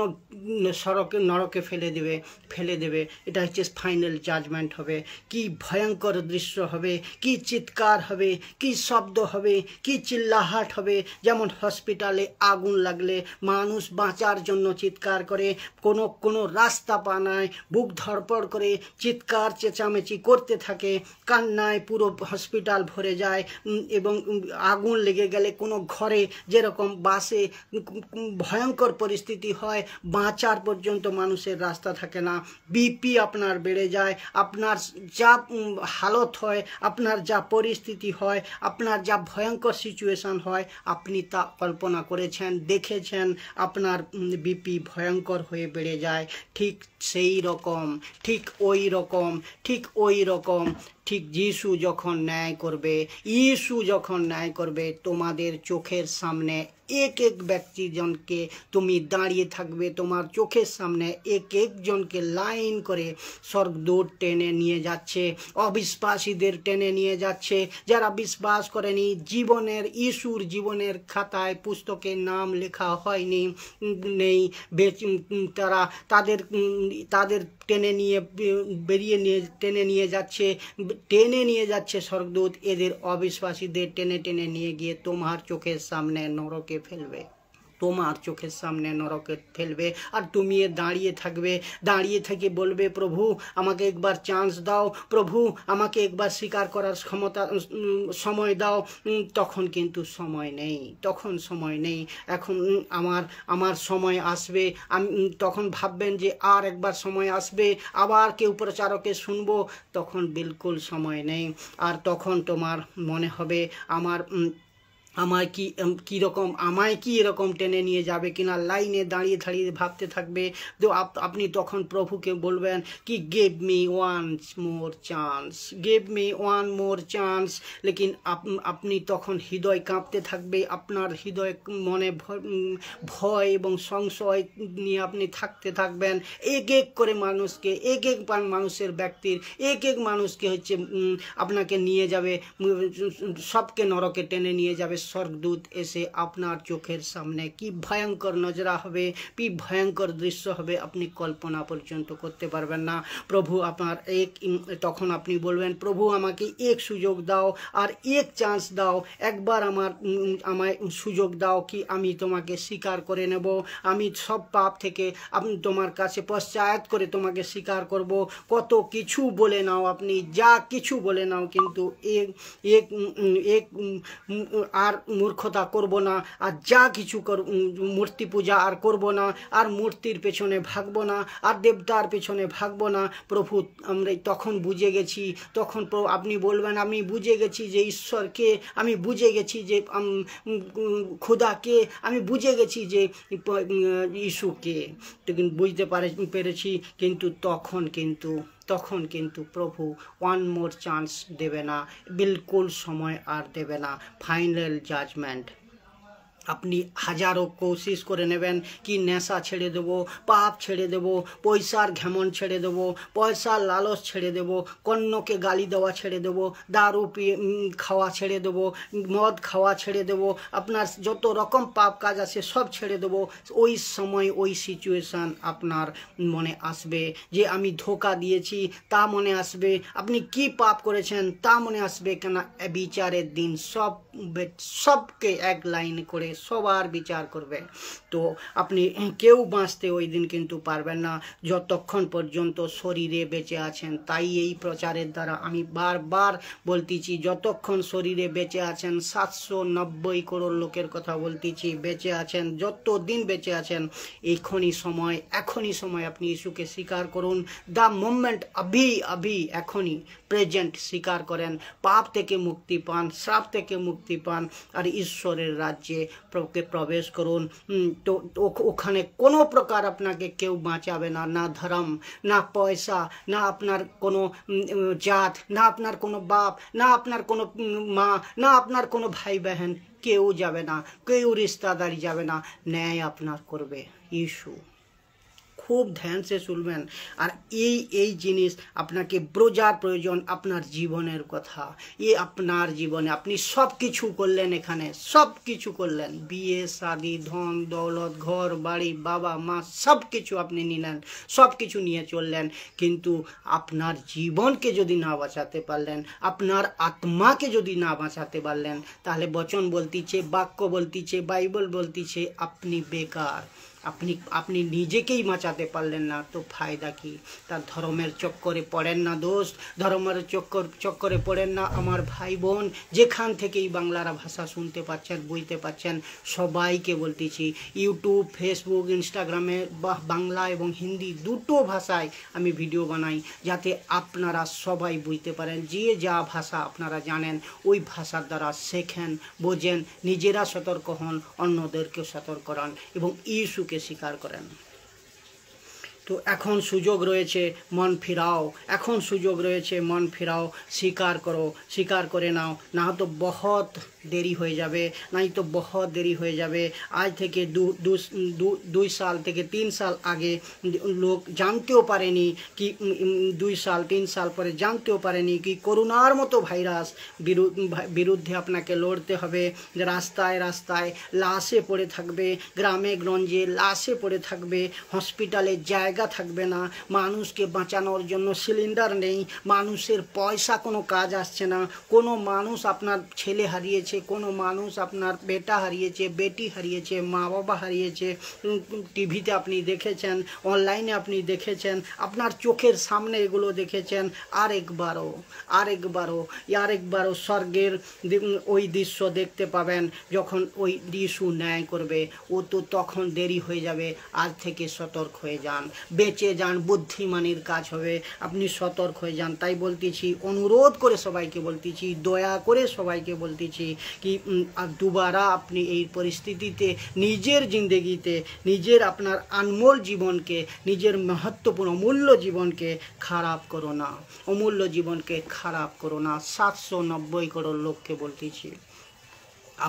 নরকে ফেলে দেবে। এটা হচ্ছে ফাইনাল জাজমেন্ট হবে। কি ভয়ঙ্কর দৃশ্য হবে, কি চিৎকার হবে, কি শব্দ হবে, কি চিল্লাহাট হবে। যেমন হসপিটালে আগুন লাগলে মানুষ বাঁচার জন্য চিৎকার করে, কোনো রাস্তা পায়, বুক ধড়পড় করে চিৎকার চেঁচামেচি করতে থাকে, কান্নায় পুরো হসপিটাল ভরে যায়। এবং আগুন লেগে গেলে কোনো ঘরে যেরকম বাসে ভয়ঙ্কর পরিস্থিতি হয়, বাঁচার পর্যন্ত মানুষের রাস্তা থাকে না। বিপি আপনার বেড়ে যায়, আপনার যা হালত হয়, আপনার যা পরিস্থিতি হয়, আপনার যা ভয়ঙ্কর সিচুয়েশন হয়, আপনি তা কল্পনা করেছেন, দেখেছেন। আপনার বিপি ভয়ঙ্কর হয়ে বেড়ে যায়। ঠিক সেই রকম, ঠিক ওই রকম যিশু যখন ন্যায় করবে, তোমাদের চোখের সামনে এক ব্যক্তিজনকে তুমি দাঁড়িয়ে থাকবে, তোমার চোখের সামনে একজনকে লাইন করে স্বর্গদূত টেনে নিয়ে যাচ্ছে, অবিশ্বাসীদের টেনে নিয়ে যাচ্ছে। যারা বিশ্বাস করেনি, ইসুর জীবনের খাতায় পুস্তকে নাম লেখা হয়নি, তারা তাদের টেনে নিয়ে যাচ্ছে স্বর্গদূত। এদের অবিশ্বাসীদের টেনে নিয়ে গিয়ে তোমার চোখের সামনে নরকে ফেলবে। আর তুমি দাঁড়িয়ে থেকে বলবে, প্রভু আমাকে একবার চান্স দাও, প্রভু আমাকে একবার স্বীকার করার সময় দাও। তখন কিন্তু সময় নেই। এখন আমার সময় আসবে, আমি তখন ভাববেন যে আর একবার সময় আসবে, আবার কেউ প্রচারকে শুনবো। তখন বিলকুল সময় নেই। আর তখন তোমার মনে হবে আমায় কি এরকম টেনে নিয়ে যাবে কিনা, লাইনে দাঁড়িয়ে ভাবতে থাকবে। তো আপনি তখন প্রভুকে বলবেন কি, give me one more chance. লেকিন আপনি তখন হৃদয় কাঁপতে থাকবে, আপনার হৃদয় মনে ভয় এবং সংশয় নিয়ে আপনি থাকতে থাকবেন। এক করে মানুষকে, মানুষের ব্যক্তির এক মানুষকে আপনাকে নিয়ে যাবে, সবকে নরকে টেনে নিয়ে যাবে স্বর্গদূত এসে আপনার চোখের সামনে। কি ভয়ঙ্কর নজরা হবে, কি ভয়ঙ্কর দৃশ্য হবে, আপনি কল্পনা পর্যন্ত করতে পারবেন না। প্রভু আপনার তখন আপনি বলবেন, প্রভু আমাকে এক সুযোগ দাও, আর এক চান্স দাও, একবার আমায় সুযোগ দাও, কি আমি তোমাকে স্বীকার করে নেব। আমি সব পাপ থেকে তোমার কাছে পশ্চাৎ করে তোমাকে স্বীকার করব। কত কিছু বলে নাও, আপনি যা কিছু বলে নাও, কিন্তু আর মূর্খতা করব না, আর যা কিছু মূর্তি পূজা আর করব না, আর মূর্তির পেছনে ভাগবো না, আর দেবতার পেছনে ভাগবো না। প্রভু আমরা তখন বুঝে গেছি, তখন আপনি বলবেন, আমি বুঝে গেছি যে ঈশ্বরকে, আমি বুঝে গেছি যে খোদাকে, আমি বুঝে গেছি যে ইসুকে, বুঝতে পেরেছি। কিন্তু তখন কিন্তু প্রভু ওয়ান মোর চান্স দেবে না, বিলকুল সময় আর দেবে না। Final judgement. আপনি হাজারো কোশিশ করে নেবেন কি নেশা ছেড়ে দেবো, পাপ ছেড়ে দেবো, পয়সার ঘেমন ছেড়ে দেবো, পয়সার লালচ ছেড়ে দেবো, কন্যকে গালি দেওয়া ছেড়ে দেবো, দারু খাওয়া ছেড়ে দেবো, মদ খাওয়া ছেড়ে দেবো, আপনার যত রকম পাপ কাজ আছে সব ছেড়ে দেবো। ওই সময় ওই সিচুয়েশান আপনার মনে আসবে, যে আমি ধোঁকা দিয়েছি তা মনে আসবে, আপনি কি পাপ করেছেন তা মনে আসবে। কেন বিচারের দিন সবকে এক লাইন করে সবার বিচার করবে। তো আপনি কেউ বাঁচতে ওই দিন কিন্তু পারবেন না যতক্ষণ পর্যন্ত শরীরে বেঁচে আছেন। তাই এই প্রচারের দ্বারা আমি বারবার বলতেছি, যতক্ষণ শরীরে বেঁচে আছেন, 790 করোড় লোকের কথা বলতেছি, বেঁচে আছেন, যত দিন বেঁচে আছেন, এখনই সময় আপনি ইসুকে স্বীকার করুন। দ্য মোমেন্ট আভি এখনই প্রেজেন্ট স্বীকার করেন, পাপ থেকে মুক্তি পান, শ্রাপ থেকে মুক্তি পান, আর ঈশ্বরের রাজ্যে প্রবেশ করুন। তো ওখানে কোনো প্রকার আপনাকে কেউ বাঁচাবে না, না ধর্ম, না পয়সা, না আপনার কোনো জাত, না আপনার কোনো বাপ, না আপনার কোনো মা, না আপনার কোনো ভাই বহন, কেউ যাবে না, কেউ রিস্তাদারি যাবে না, ন্যায় আপনার করবে ইস্যু। খুব ধ্যান সে শুনবেন। আর এই জিনিস আপনাকে বোঝার প্রয়োজন, আপনার জীবনের কথা। আপনার জীবনে আপনি সব কিছু করলেন, এখানে সব কিছু করলেন, বিয়ে শাদি, ধন দৌলত, ঘর বাড়ি, বাবা মা, সব কিছু আপনি নিলেন, সব কিছু নিয়ে চললেন, কিন্তু আপনার জীবনকে যদি না বাঁচাতে পারলেন, আপনার আত্মাকে যদি না বাঁচাতে পারলেন, তাহলে বচন বলতিছে, বাক্য বলতিছে, বাইবেল বলতিছে আপনি বেকার। আপনি নিজেকেই বাঁচাতে পারলেন না, তো ফায়দা কি? তার ধর্মের চক্করে পড়েন না দোস্ত, ধর্মের চক্করে পড়েন না আমার ভাই বোন, যেখান থেকেই বাংলার ভাষা শুনতে পাচ্ছেন, বুঝতে পাচ্ছেন, সবাইকে বলতেছি, ইউটিউব, ফেসবুক, ইনস্টাগ্রামে বাংলা এবং হিন্দি দুটো ভাষায় আমি ভিডিও বানাই, যাতে আপনারা সবাই বুঝতে পারেন। যে যা ভাষা আপনারা জানেন ওই ভাষার দ্বারা শেখেন, বোঝেন, নিজেরা সতর্ক হন, অন্যদেরকে সতর্ক করান এবং ইস্যুকে স্বীকার করেন। তো এখন সুযোগ রয়েছে, মন ফিরাও, এখন সুযোগ রয়েছে, মন ফিরাও, স্বীকার করো, স্বীকার করে নাও, না তো বহুত দেরি হয়ে যাবে, নাই তো বহুত দেরি হয়ে যাবে। আজ থেকে 2 সাল থেকে 3 সাল আগে লোক জানতেও পারেনি কি 2 সাল 3 সাল পরে জানতেও পারেনি কি করোনার মতো ভাইরাস বিরুদ্ধে আপনাকে লড়তে হবে। রাস্তায় রাস্তায় লাশে পড়ে থাকবে, গ্রামে গঞ্জে লাশে পড়ে থাকবে, হসপিটালে জায়গা থাকবে না, মানুষকে বাঁচানোর জন্য সিলিন্ডার নেই, মানুষের পয়সা কোনো কাজ আসছে না, কোনো মানুষ আপনার ছেলে হারিয়েছে, কোনো মানুষ আপনার বেটা হারিয়েছে, বেটি হারিয়েছে, মা বাবা হারিয়েছে, টিভিতে আপনি দেখেছেন, অনলাইনে আপনি দেখেছেন, আপনার চোখের সামনে এগুলো দেখেছেন। আরেকবারও স্বর্গের ওই দৃশ্য দেখতে পাবেন, যখন ওই দৃশ্য ন্যায় করবে, ও তো তখন দেরি হয়ে যাবে। আজ থেকে সতর্ক হয়ে যান, বেঁচে যান, বুদ্ধিমানের কাজ হবে, আপনি সতর্ক হয়ে যান। তাই বলতেছি, অনুরোধ করে সবাইকে বলতেছি, দয়া করে সবাইকে বলতেছি কি দুবারা আপনি এই পরিস্থিতিতে নিজের জিন্দগিতে নিজের আপনার আনমোল জীবনকে, নিজের মহত্বপূর্ণ অমূল্য জীবনকে খারাপ করো না, অমূল্য জীবনকে খারাপ করো না। 790 করোড় লোককে বলতেছি,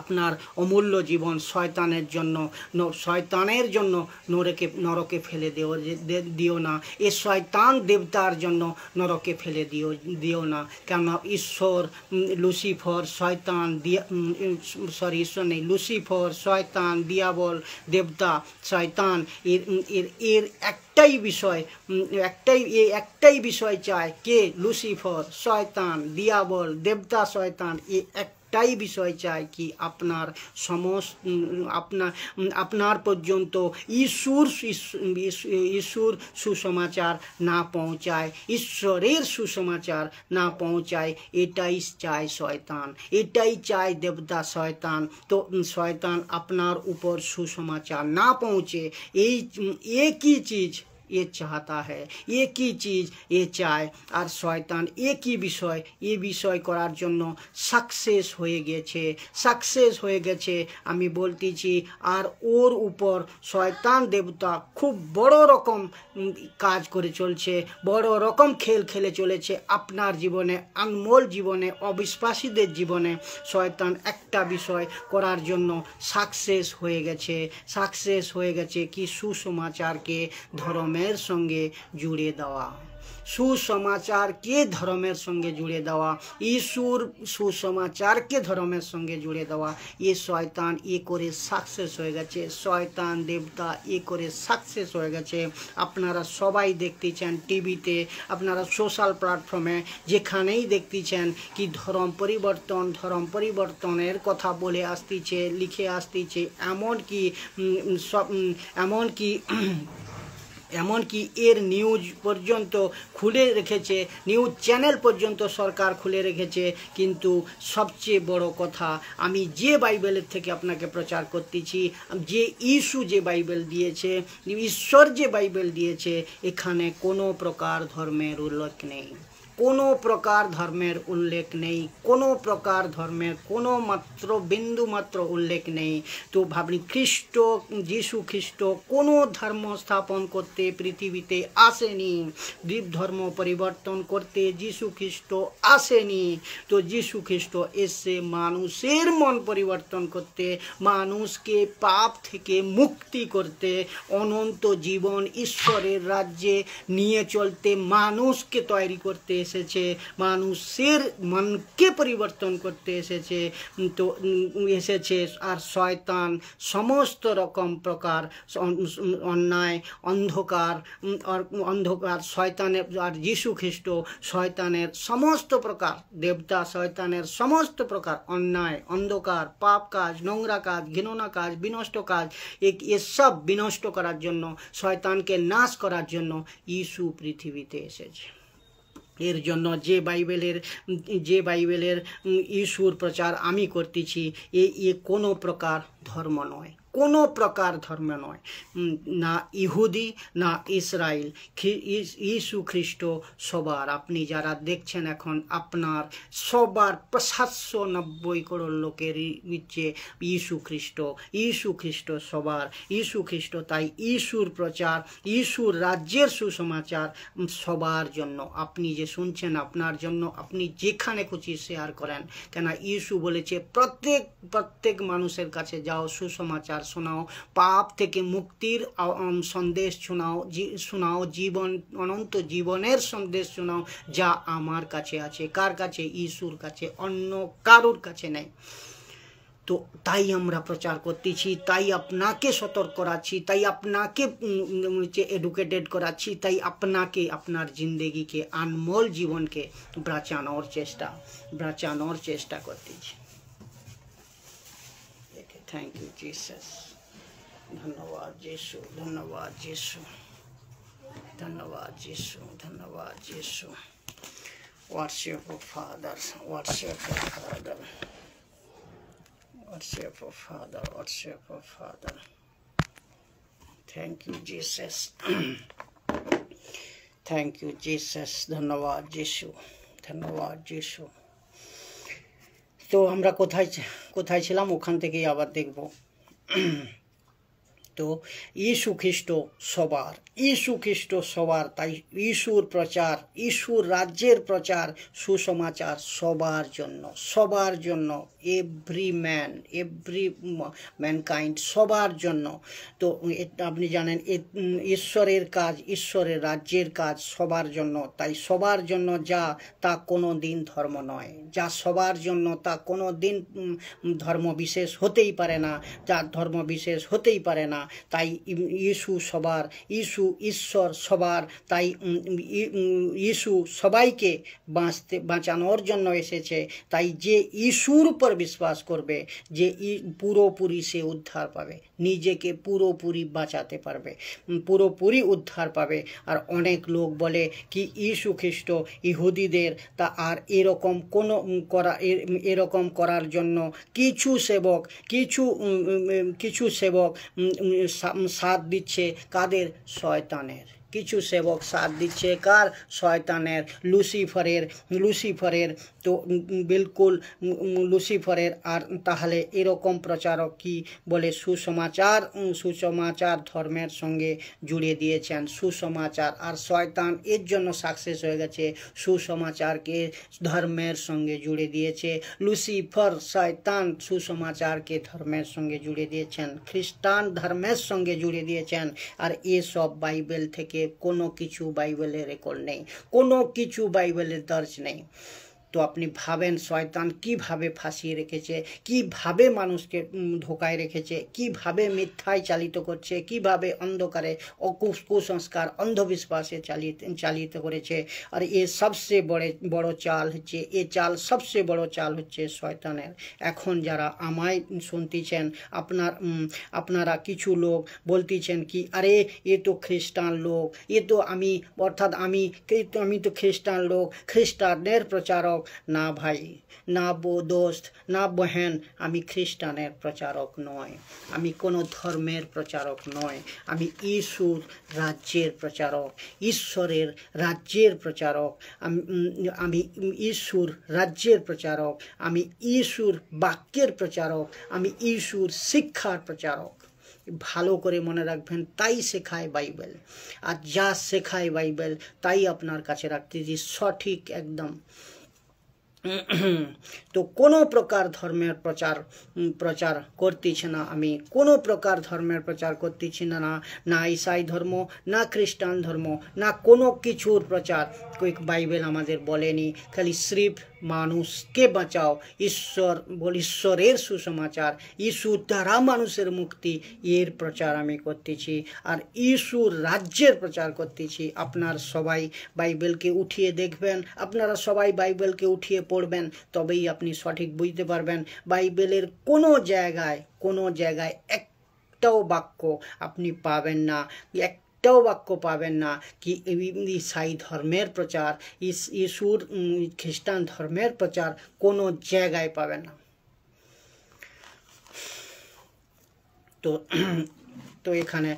আপনার অমূল্য জীবন শয়তানের জন্য নরকে ফেলে দিও না। এ শয়তান দেবতার জন্য নরকে ফেলে দিও না। কেননা ঈশ্বর, লুসিফর, শয়তান, ঈশ্বর নেই, লুসিফর, শয়তান, দিয়াবল, দেবতা, শয়তান, এর একটাই বিষয় চায়, কে? লুসিফর, শয়তান, দিয়াবল, দেবতা, শয়তান, একটাই বিষয় চাই কি আপনার পর্যন্ত ঈশ্বর সুসমাচার না পৌঁছায়, ঈশ্বরের সুসমাচার না পৌঁছায়, এটাই চায় শয়তান, এটাই চায় দেবতা, শয়তান। তো শয়তান আপনার উপর সুসমাচার না পৌঁছে एक ही चीज ये चाहता है, एक ही चीज ये চায়। আর শয়তান একই বিষয় করার জন্য সাকসেস হয়ে গেছে। আমি বলতেছি, আর ওর উপর শয়তান দেবতা খুব বড় রকম কাজ করে চলছে, বড় রকম খেল খেলে চলেছে আপনার জীবনে, আনমোল জীবনে, অবিশ্বাসীদের জীবনে। শয়তান একটা বিষয় করার জন্য সাকসেস হয়ে গেছে কি সুসমাচারকে ধর্মের সঙ্গে জুড়ে দেওয়া, সুসমাচারকে ধর্মের সঙ্গে জুড়ে দেওয়া, ঈশ্বর সুসমাচারকে ধর্মের সঙ্গে জুড়ে দেওয়া। শয়তান করে সাকসেস হয়ে গেছে, শয়তান দেবতা করে সাকসেস হয়ে গেছে। আপনারা সবাই দেখতেছেন টিভিতে, আপনারা সোশ্যাল প্ল্যাটফর্মে যেখানেই দেখতেছেন কি ধর্ম পরিবর্তনের কথা বলে আসতেছে, লিখে আসতেছে, এমনকি এর নিউজ পর্যন্ত খুলে রেখেছে, নিউজ চ্যানেল পর্যন্ত সরকার খুলে রেখেছে। কিন্তু সবচেয়ে বড় কথা, আমি যে বাইবেলের থেকে আপনাকে প্রচার করতেছি, যে ইস্যু যে বাইবেল দিয়েছে, ঈশ্বর যে বাইবেল দিয়েছে, এখানে কোনো প্রকার ধর্মের উল্লেখ নেই, কোনো প্রকার ধর্মের উল্লেখ নেই, কোনো প্রকার ধর্মের কোনো মাত্র বিন্দু মাত্র উল্লেখ নেই। তো ভাবনি খ্রিস্ট, যীশু খ্রিস্ট কোনো ধর্ম স্থাপন করতে পৃথিবীতে আসেনি, দ্বীপ ধর্ম পরিবর্তন করতে যীশু খ্রিস্ট আসেনি। তো যীশু খ্রিস্ট এসে মানুষের মন পরিবর্তন করতে, মানুষকে পাপ থেকে মুক্তি করতে, অনন্ত জীবন ঈশ্বরের রাজ্যে নিয়ে চলতে মানুষকে তৈরি করতে এসেছে, মানুষের মনকে পরিবর্তন করতে এসেছে। তো এসেছে আর শয়তান সমস্ত রকম প্রকার অন্যায়, অন্ধকার শয়তানের, আর যীশু খ্রিস্ট শয়তানের সমস্ত প্রকার, দেবতা শয়তানের সমস্ত প্রকার অন্যায়, অন্ধকার, পাপ কাজ, নোংরা কাজ, ঘৃণা কাজ, বিনষ্ট কাজ, এসব বিনষ্ট করার জন্য, শয়তানকে নাশ করার জন্য যীশু পৃথিবীতে এসেছে। এর জন্য যে বাইবেলের যীশুর প্রচার আমি করতেছি, এ কোনো প্রকার ধর্ম নয়, কোনো প্রকার ধর্ম নয়, না ইহুদি না ইসরায়েল, যীশু খ্রিস্ট সবার। আপনি যারা দেখছেন এখন, আপনার সবার 790 করোড় লোকের ইচ্ছে যীশু খ্রিস্ট সবার, যীশু খ্রিস্ট। তাই যীশুর প্রচার, যীশুর রাজ্যের সুসমাচার সবার জন্য। আপনি যে শুনছেন আপনার জন্য, আপনি যেখানে খুশি শেয়ার করেন, কেন যীশু বলেছে প্রত্যেক মানুষের কাছে যাও, সুসমাচার শোনাও, পাপ থেকে মুক্তির সন্দেশ শোনাও, জীবন, অনন্ত জীবনের সন্দেশ শোনাও, যা আমার কাছে আছে। কার কাছে? যীশুর কাছে, অন্য কারোর কাছে নেই। তো তাই আমরা প্রচার করতেছি, তাই আপনাকে সতর্ক করাচ্ছি, তাই আপনাকে এডুকেটেড করাচ্ছি, তাই আপনাকে আপনার জিন্দগিকে, আনমোল জীবনকে বাঁচানোর চেষ্টা করতেছি। Thank you Jesus. ধন্যবাদ যিশু, ধন্যবাদ যিশু, ধন্যবাদ যিশু, ধন্যবাদ যিশু। Worship of Father, worship of Father, worship of Father, worship of Father. Thank you Jesus. Thank you Jesus. ধন্যবাদ যিশু, ধন্যবাদ যিশু। তো আমরা কোথায় ছিলাম, ওখান থেকেই আবার দেখব। তো যীশু খ্রিস্ট সবার, তাই যীশুর প্রচার, যীশুর রাজ্যের প্রচার, সুসমাচার সবার জন্য, এভরি ম্যানকাইন্ড, সবার জন্য। তো আপনি জানেন ঈশ্বরের কাজ, ঈশ্বরের রাজ্যের কাজ সবার জন্য। তাই সবার জন্য যা, তা কোনো দিন ধর্ম নয়, যা সবার জন্য তা কোনো দিন ধর্ম বিশেষ হতেই পারে না, যা ধর্ম বিশেষ হতেই পারে না। তাই যীশু সবার, ঈশ্বর সবার। তাই যীশু সবাইকে বাঁচানোর জন্য এসেছে। তাই যে যীশুর উপর বিশ্বাস করবে, যে পুরোপুরি সে উদ্ধার পাবে, নিজেকে পুরোপুরি বাঁচাতে পারবে, পুরোপুরি উদ্ধার পাবে। আর অনেক লোক বলে কি যীশু খ্রিস্ট ইহুদিদের, তা আর এরকম করার জন্য কিছু সেবক সাথ দিচ্ছে। কাদের? শয়তানের। কিছু সেবক সাথ দিচ্ছে কার? শয়তানের, লুসিফারের। তো বিলকুল লুসিফারের। আর তাহলে এরকম প্রচারক কি বলে? সুসমাচার ধর্মের সঙ্গে জুড়ে দিয়েছেন, সুসমাচার। আর শয়তান এর জন্য সাকসেস হয়ে গেছে, সুসমাচারকে ধর্মের সঙ্গে জুড়ে দিয়েছে। লুসিফার, শয়তান সুসমাচারকে ধর্মের সঙ্গে জুড়ে দিয়েছেন, খ্রিস্টান ধর্মের সঙ্গে জুড়ে দিয়েছেন। আর এসব বাইবেল থেকে কোনো কিছু বাইবেলের রেকর্ড নেই, কোনো কিছু বাইবেলের দর্জ নেই। তো আপনি ভাবেন শয়তান কিভাবে ফাঁসিয়ে রেখেছে, কিভাবে মানুষকে ধোকায় রেখেছে, কিভাবে মিথ্যায় চালিত করছে, কিভাবে অন্ধকারে কুসংস্কার, অন্ধবিশ্বাসে চালিত করেছে। আর এ সবচেয়ে বড় চাল হচ্ছে, সবচেয়ে বড় চাল হচ্ছে শয়তানের। এখন যারা আমায় শুনতেছেন, আপনারা কিছু লোক বলতেছেন কি, আরে এ তো খ্রিস্টান লোক, আমি তো খ্রিস্টান লোক, খ্রিস্টানের প্রচারক, না ভাই, না দোস্ত, না বহেন, আমি খ্রিস্টানের প্রচারক নয়, আমি কোনো ধর্মের প্রচারক নয়, আমি ঈশ্বর রাজ্যের প্রচারক, ঈশ্বরের রাজ্যের প্রচারক, আমি ঈশ্বর রাজ্যের প্রচারক, আমি ঈশ্বর বাক্যের প্রচারক, আমি ঈশ্বর শিক্ষার প্রচারক। ভালো করে মনে রাখবেন, তাই শেখায় বাইবেল। আর যা শেখায় বাইবেল তাই আপনার কাছে রাখতেছি সঠিক একদম। তো কোনো প্রকার ধর্মের প্রচার করতেছি না, আমি কোনো প্রকার ধর্মের প্রচার করতেছি না, না ঈসাই ধর্ম, না খ্রিস্টান ধর্ম, না কোনো কিছুর প্রচার বাইবেল আমাদের বলেনি। খালি স্রেফ মানুষকে বাঁচাও, ঈশ্বরের সুসমাচার, ঈশ্বর দ্বারা মানুষের মুক্তি, এর প্রচার আমি করতেছি। আর ঈশ্বর রাজ্যের প্রচার করতেছি। আপনার সবাই বাইবেলকে উঠিয়ে দেখবেন, আপনারা সবাই বাইবেলকে উঠিয়ে পড়বেন, তবেই আপনি সঠিক বুঝতে পারবেন। বাইবেলের কোনো জায়গায় একটাও বাক্য আপনি পাবেন না, একটাও বাক্য পাবেন না কি ঈসাই ধর্মের প্রচার, ঈশ্বর খ্রিস্টান ধর্মের প্রচার কোনো জায়গায় পাবেন না। তো এখানে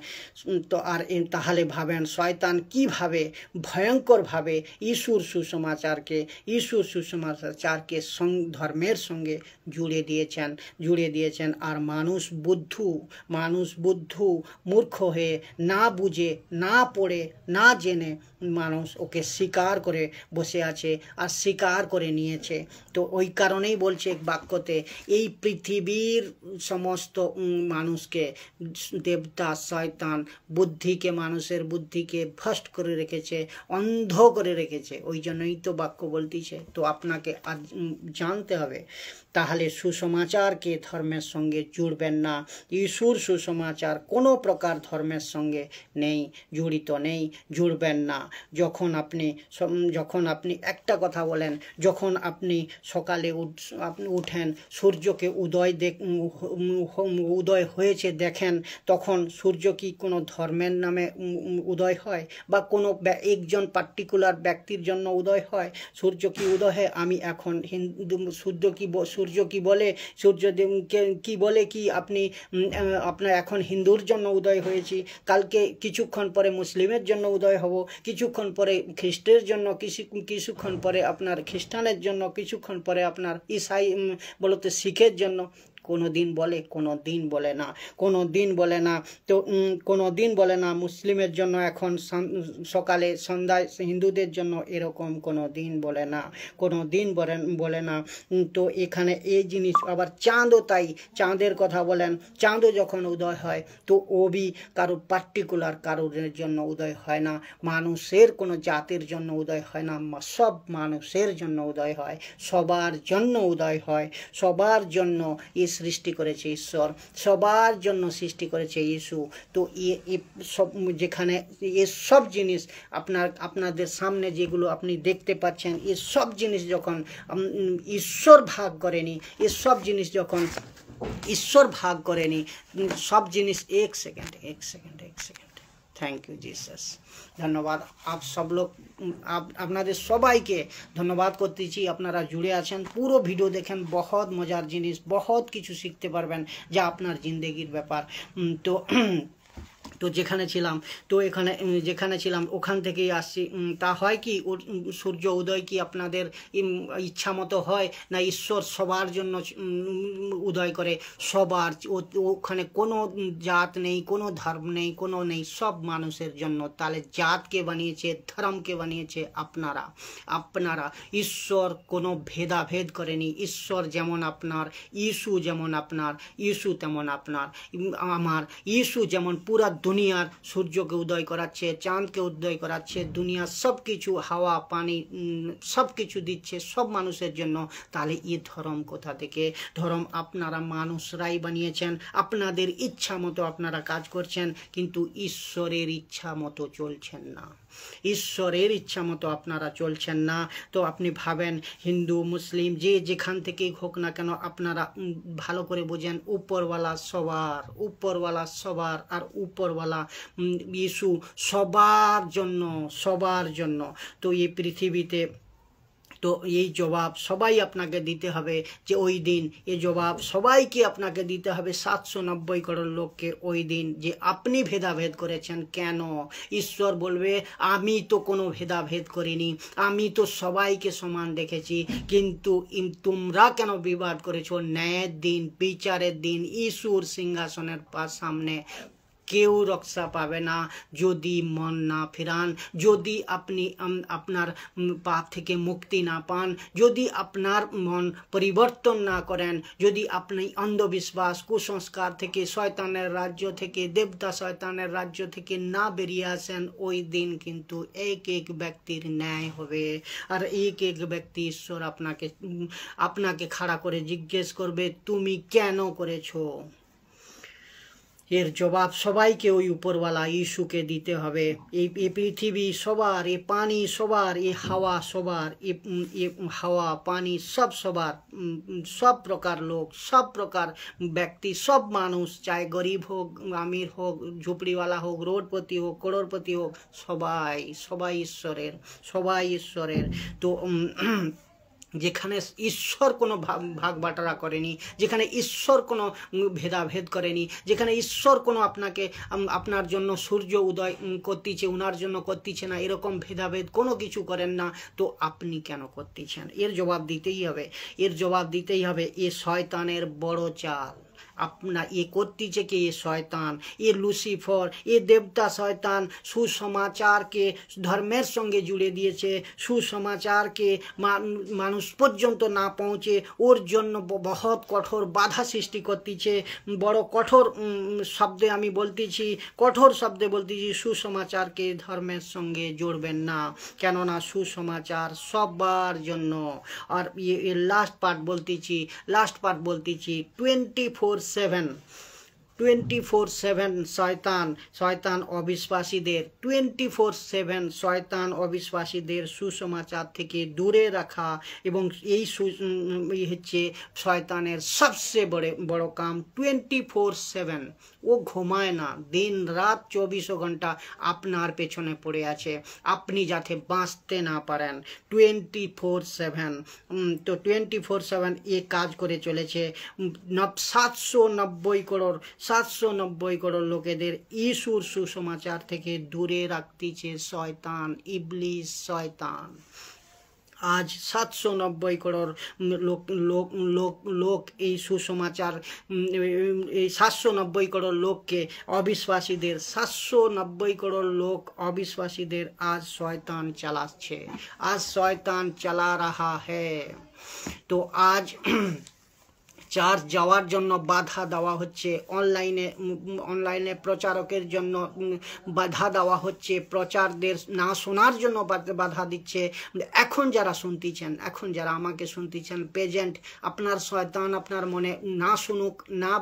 তো আর তাহলে ভাবেন শয়তান কিভাবে ভয়ঙ্করভাবে ঈশ্বর সুসমাচারকে ধর্মের সঙ্গে জুড়ে দিয়েছেন। আর মানুষ বুদ্ধ মূর্খ হয়ে, না বুঝে, না পড়ে, না জেনে মানুষ ওকে স্বীকার করে বসে আছে আর স্বীকার করে নিয়েছে। তো ওই কারণেই বলছে এক বাক্যতে, এই পৃথিবীর সমস্ত মানুষকে দেবতা শয়তান মানুষের বুদ্ধিকে ভ্রষ্ট করে রেখেছে, অন্ধ করে রেখেছে। ওই জন্যই তো বাক্য বলতেছে। তো আপনাকে আজ জানতে হবে, তাহলে সুসমাচারকে ধর্মের সঙ্গে জুড়বেন না। ঈশ্বর সুসমাচার কোনো প্রকার ধর্মের সঙ্গে জড়িত নেই, জুড়বেন না। যখন আপনি একটা কথা বলেন, যখন আপনি সকালে উঠেন, সূর্যকে উদয় হয়েছে দেখেন, তখন সূর্য কি কোনো ধর্মের নামে উদয় হয়, বা কোনো একজন পার্টিকুলার ব্যক্তির জন্য উদয় হয়? সূর্য কি উদয় হয়? আমি এখন সূর্য কি বলে কি আপনার এখন হিন্দুর জন্য উদয় হয়েছি, কালকে কিছুক্ষণ পরে মুসলিমের জন্য উদয় হব, কিছুক্ষণ পরে খ্রিস্টের জন্য, কিছুক্ষণ পরে আপনার খ্রিস্টানের জন্য, কিছুক্ষণ পরে আপনার ঈসাই বলতে শিখের জন্য। কোনো দিন বলে না মুসলিমের জন্য এখন সকালে সন্ধ্যায়, হিন্দুদের জন্য এরকম কোনো দিন বলে না। তো এখানে এই জিনিস আবার চাঁদও তাই, চাঁদের কথা বলেন, চাঁদও যখন উদয় হয় তো ওবি কারো পার্টিকুলার কারোর জন্য উদয় হয় না, মানুষের কোনো জাতির জন্য উদয় হয় না, সব মানুষের জন্য উদয় হয়, সবার জন্য উদয় হয়, সবার জন্য সৃষ্টি করেছে ঈশ্বর, সবার জন্য সৃষ্টি করেছে ইয়েশু। তো যেখানে এসব জিনিস আপনাদের সামনে যেগুলো আপনি দেখতে পাচ্ছেন, এসব জিনিস যখন ঈশ্বর ভাগ করেনি, এসব জিনিস যখন ঈশ্বর ভাগ করেনি, সব জিনিস এক সেকেন্ড থ্যাংক ইউ জিসাস। ধন্যবাদ সব লোক, আপনাদের সবাইকে ধন্যবাদ করতেছি। আপনারা জুড়ে আছেন, পুরো ভিডিও দেখেন, বহুত মজার জিনিস, বহুত কিছু শিখতে পারবেন যা আপনার জিন্দগির ব্যাপার। তো যেখানে ছিলাম ওখান থেকেই আসছি। তা হয় কি, সূর্য উদয় কি আপনাদের ইচ্ছা মতো হয় না? ঈশ্বর সবার জন্য উদয় করে, সবার। ওখানে কোনো জাত নেই, কোনো ধর্ম নেই, সব মানুষের জন্য। তাহলে জাতকে বানিয়েছে, ধর্মকে বানিয়েছে আপনারা। ঈশ্বর কোনো ভেদাভেদ করেনি। ঈশ্বর যেমন আপনার, ইসু যেমন আপনার, ইসু তেমন আপনার, আমার। ইসু যেমন পুরা দুনিয়ার সূর্যকে উদয় করাচ্ছে, চাঁদকে উদয় করাচ্ছে, দুনিয়ার সব কিছু, হাওয়া পানি সব কিছু দিচ্ছে সব মানুষের জন্য। তাহলে এই ধর্ম কোথা থেকে? ধর্ম আপনারা মানুষরাই বানিয়েছেন, আপনাদের ইচ্ছা মতো আপনারা কাজ করছেন, কিন্তু ঈশ্বরের ইচ্ছা মতো চলছেন না, ঈশ্বরের ইচ্ছা মতো আপনারা চলছেন না। তো আপনি ভাবেন, হিন্দু মুসলিম যে যেখান থেকেই হোক না কেন, আপনারা ভালো করে বোঝেন, উপরওয়ালা সবার, আর উপরওয়ালা ইয়েশু সবার জন্য। তো এই পৃথিবীতে তো এই জবাব সবাই আপনাকে দিতে হবে, যে ওই দিন এই জবাব সবাইকে আপনাকে দিতে হবে, 790 করোড় লোককে ওই দিন, যে আপনি ভেদাভেদ করেছেন কেন। ঈশ্বর বলবে আমি তো কোনো ভেদাভেদ করিনি, আমি তো সবাইকে সমান দেখেছি, কিন্তু তোমরা কেন বিবাদ করেছো। ন্যায়ের দিন, বিচারের দিন, ঈশ্বর সিংহাসনের সামনে কেউ রক্ষা পাবে না যদি মন না ফেরান, যদি আপনি আপনার পাপ থেকে মুক্তি না পান, যদি আপনার মন পরিবর্তন না করেন, যদি আপনি অন্ধবিশ্বাস কুসংস্কার থেকে, শয়তানের রাজ্য থেকে, দেবতা শয়তানের রাজ্য থেকে না বেরিয়ে আসেন, ওই দিন কিন্তু এক এক ব্যক্তির ন্যায় হবে। আর এক এক ব্যক্তি ঈশ্বর আপনাকে খাড়া করে জিজ্ঞেস করবে তুমি কেন করেছো। এর জবাব সবাইকে ওই উপরওয়ালা ইস্যুকে দিতে হবে। এই পৃথিবী সবার, এই পানি সবার, এই হাওয়া সবার, এই হাওয়া পানি সব সবার, সব প্রকার লোক, সব প্রকার ব্যক্তি, সব মানুষ, চাই গরিব হোক, আমির হোক, ঝুপড়িওয়ালা হোক, রোডপতি হোক, করোড়পতি হোক, সবাই ঈশ্বরের। তো যেখানে ঈশ্বর কোনো ভাগ বাটারা করেনি, যেখানে ঈশ্বর কোনো ভেদাভেদ করেনি, যেখানে ঈশ্বর কোনো আপনার জন্য সূর্য উদয় করতেছে, উনার জন্য করতেছে না, এরকম ভেদাভেদ কোনো কিছু করেন না, তো আপনি কেন করতেছেন। এর জবাব দিতেই হবে। এ শয়তানের বড় চাল। আপনার এ করতেছে কে? এ শয়তান, এ লুসিফর, এ দেবতা শয়তান সুসমাচারকে ধর্মের সঙ্গে জুড়ে দিয়েছে, সুসমাচারকে মানুষ পর্যন্ত না পৌঁছে ওর জন্য বহুত কঠোর বাধা সৃষ্টি করতেছে। বড় কঠোর শব্দে আমি বলতেছি, সুসমাচারকে ধর্মের সঙ্গে জুড়বেন না, কেননা সুসমাচার সবার জন্য। আর লাস্ট পার্ট বলতেছি 24/7 শয়তান অবিশ্বাসীদের 24/7 শয়তান অবিশ্বাসীদের সুসমাচার থেকে দূরে রাখা, এবং এই হচ্ছে শয়তানের সবচেয়ে বড় কাম। 24/7 ও ঘুমায় না, দিন রাত 24 ঘন্টা আপনার পেছনে পড়ে আছে, আপনি যাতে বাঁচতে না পারেন। 24/7 তো 24/7 এ কাজ করে চলেছে। 790 করোড় লোকেদের ঈশ্বর সুসমাচার থেকে দূরে রাখতেছে শয়তান, ইবলিস শয়তান। আজ 790 করোড় লোক এই সুসমাচার, এই 790 করোড় লোককে অবিশ্বাসীদের 790 করোড় লোক অবিশ্বাসীদের আজ শয়তান চালাচ্ছে, আজ শয়তান চালা রাহা হ্যায়। তো আজ চার্চ যাওয়ার জন্য বাধা দেওয়া হচ্ছে, অনলাইনে প্রচারকের জন্য বাধা দেওয়া হচ্ছে, প্রচারদের না শোনার জন্য বাধা দিচ্ছে। এখন যারা আমাকে শুনতেছেন প্রেজেন্ট, আপনার শয়তান আপনার মনে না শুনুক, না